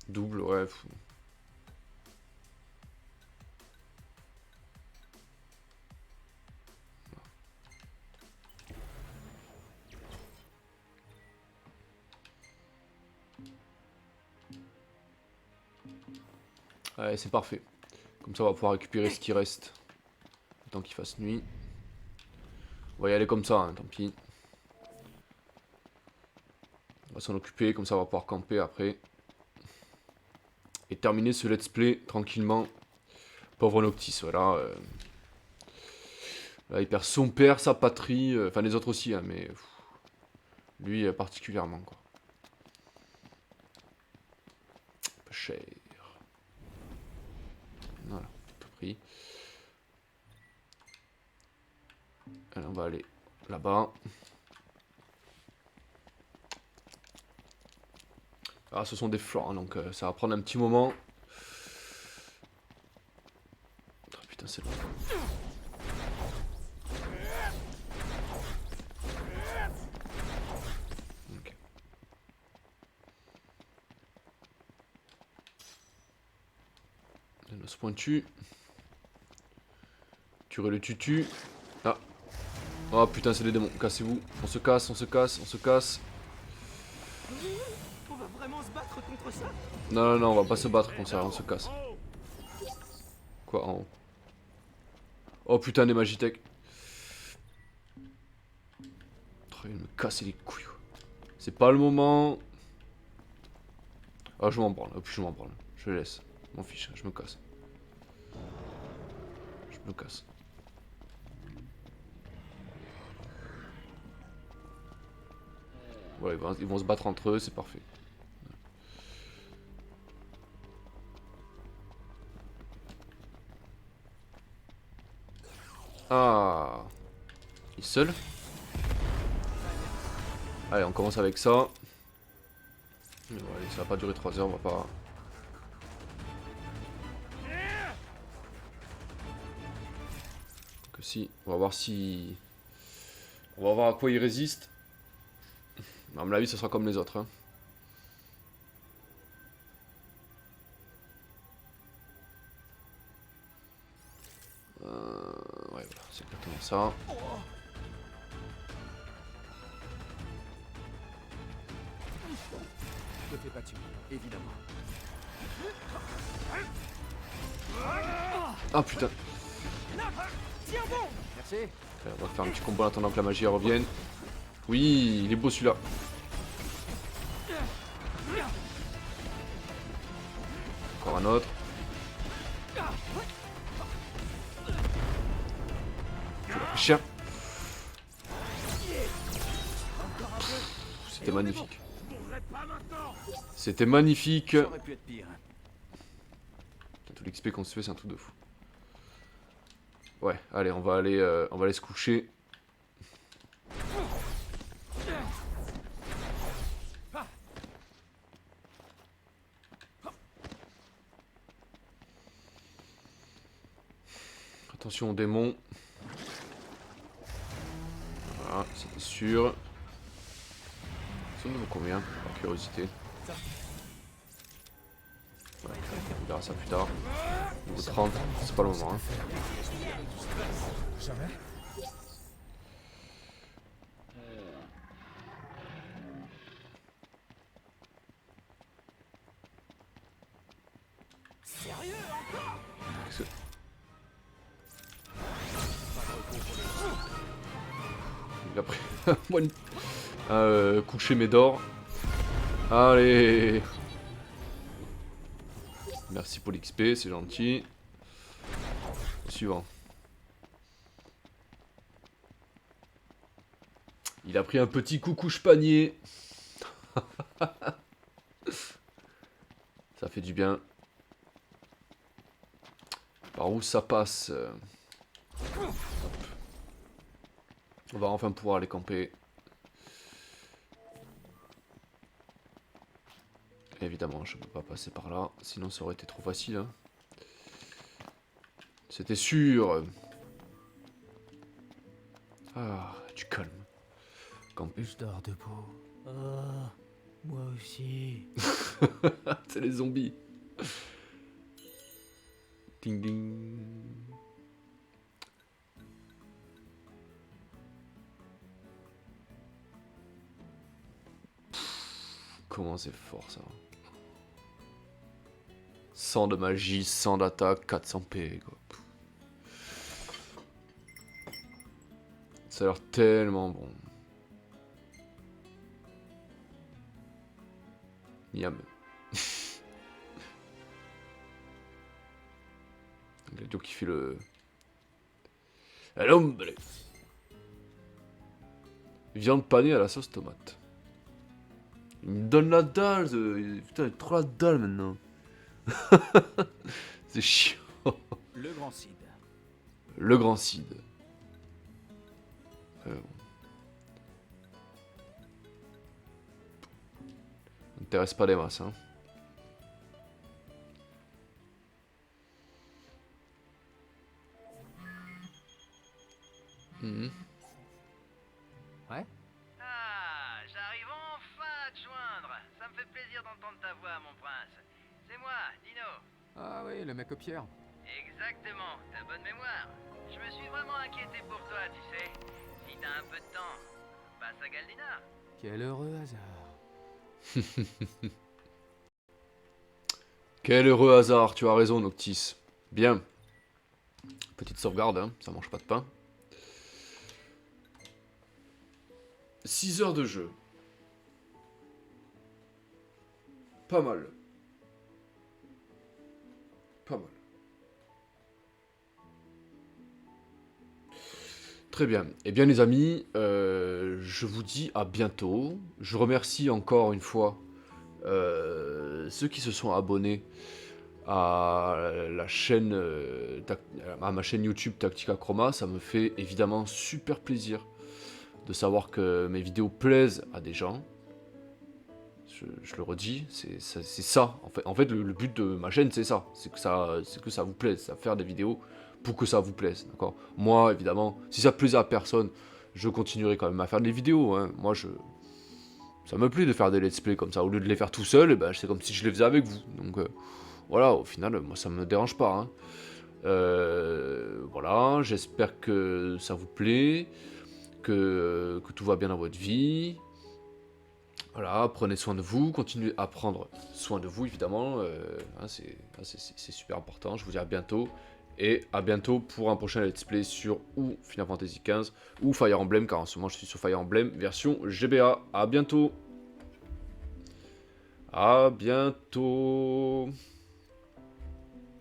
Double, ouais. Ouais, c'est parfait. Comme ça, on va pouvoir récupérer ce qui reste. Le temps qu'il fasse nuit. On va y aller comme ça, hein, tant pis. On va s'en occuper, comme ça on va pouvoir camper après. Et terminer ce let's play tranquillement. Pauvre Noctis, voilà. Là, il perd son père, sa patrie. Enfin, les autres aussi, hein, mais... lui particulièrement, quoi. Pas cher. Voilà, tout pris. Alors, on va aller là-bas. Ah, ce sont des flancs, hein, donc ça va prendre un petit moment. Oh, putain, c'est long. Ok. Un os pointu. Tuer le tutu. Ah. Oh putain, c'est les démons. Cassez-vous. On se casse, on se casse, on se casse. On va vraiment se battre contre ça? Non, non, on va pas se battre contre ça, on se casse. Quoi, en haut? Oh putain, des Magitech. Il va me casser les couilles. C'est pas le moment. Ah, je m'en branle. Je m'en branle. Je le laisse. Je m'en fiche, je me casse. Je me casse. 。Voilà, ils vont se battre entre eux, c'est parfait. Ah, il est seul. Allez, on commence avec ça. Allez, ça va pas durer 3 heures, on va pas... Que si, on va voir si... On va voir à quoi il résiste. À mon avis, ce sera comme les autres. Hein. Ouais, voilà, c'est exactement ça. Ne fais pas tuer, évidemment. Ah putain. Merci. On va faire un petit combo en attendant que la magie revienne. Oui, il est beau celui-là. Encore un autre. Chien. C'était magnifique. C'était magnifique. Ça aurait pu être pire. Tout l'XP qu'on se fait, c'est un truc de fou. Ouais, allez, on va aller se coucher. Attention aux démons. Voilà, c'était sûr. Ça nous vaut combien, par curiosité? Ouais, on verra ça plus tard. Niveau 30, c'est pas le moment. Hein. Sérieux encore? Il a pris un coucher Médor. Allez. Merci pour l'XP, c'est gentil. Suivant. Il a pris un petit coucouche panier. Ça fait du bien. Par où ça passe? On va enfin pouvoir aller camper. Évidemment, je ne peux pas passer par là, sinon ça aurait été trop facile. Hein. C'était sûr. Ah, du calme. Camper. Je dors debout. Oh, moi aussi. C'est les zombies. Ding ding. Comment c'est fort ça. 100 de magie, 100 d'attaque, 400 P quoi. Ça a l'air tellement bon. Miam. Gladio qui fait le... L'ombre. Viande panée à la sauce tomate. Il me donne la dalle, putain, il a trop la dalle maintenant. C'est chiant. Le grand Cid. Le grand Cid. M'intéresse pas des masses, hein. Ouais. Ah, j'arrive enfin à te joindre. Ça me fait plaisir d'entendre ta voix, mon prince. C'est moi, Dino. Ah oui, le mec au pierre. Exactement, t'as bonne mémoire. Je me suis vraiment inquiété pour toi, tu sais. Si t'as un peu de temps, passe à Galdina. Quel heureux hasard. Quel heureux hasard, tu as raison, Noctis. Bien. Petite sauvegarde, hein, ça mange pas de pain. 6 heures de jeu. Pas mal. Pas mal. Très bien. Eh bien les amis, je vous dis à bientôt. Je remercie encore une fois ceux qui se sont abonnés à la chaîne, à ma chaîne YouTube Tactica Chroma. Ça me fait évidemment super plaisir de savoir que mes vidéos plaisent à des gens. Je le redis, c'est ça. En fait le but de ma chaîne, c'est ça. C'est que ça vous plaise, ça faire des vidéos pour que ça vous plaise, d'accord. Moi, évidemment, si ça plaisait à personne, je continuerai quand même à faire des vidéos, hein. Moi, ça me plaît de faire des let's play comme ça. Au lieu de les faire tout seul, ben, c'est comme si je les faisais avec vous. Donc, voilà, au final, moi, ça me dérange pas, hein. Voilà, j'espère que ça vous plaît, que tout va bien dans votre vie. Voilà, prenez soin de vous, continuez à prendre soin de vous, évidemment. Hein, c'est super important. Je vous dis à bientôt. Et à bientôt pour un prochain let's play sur ou Final Fantasy XV ou Fire Emblem, car en ce moment je suis sur Fire Emblem version GBA. À bientôt. À bientôt.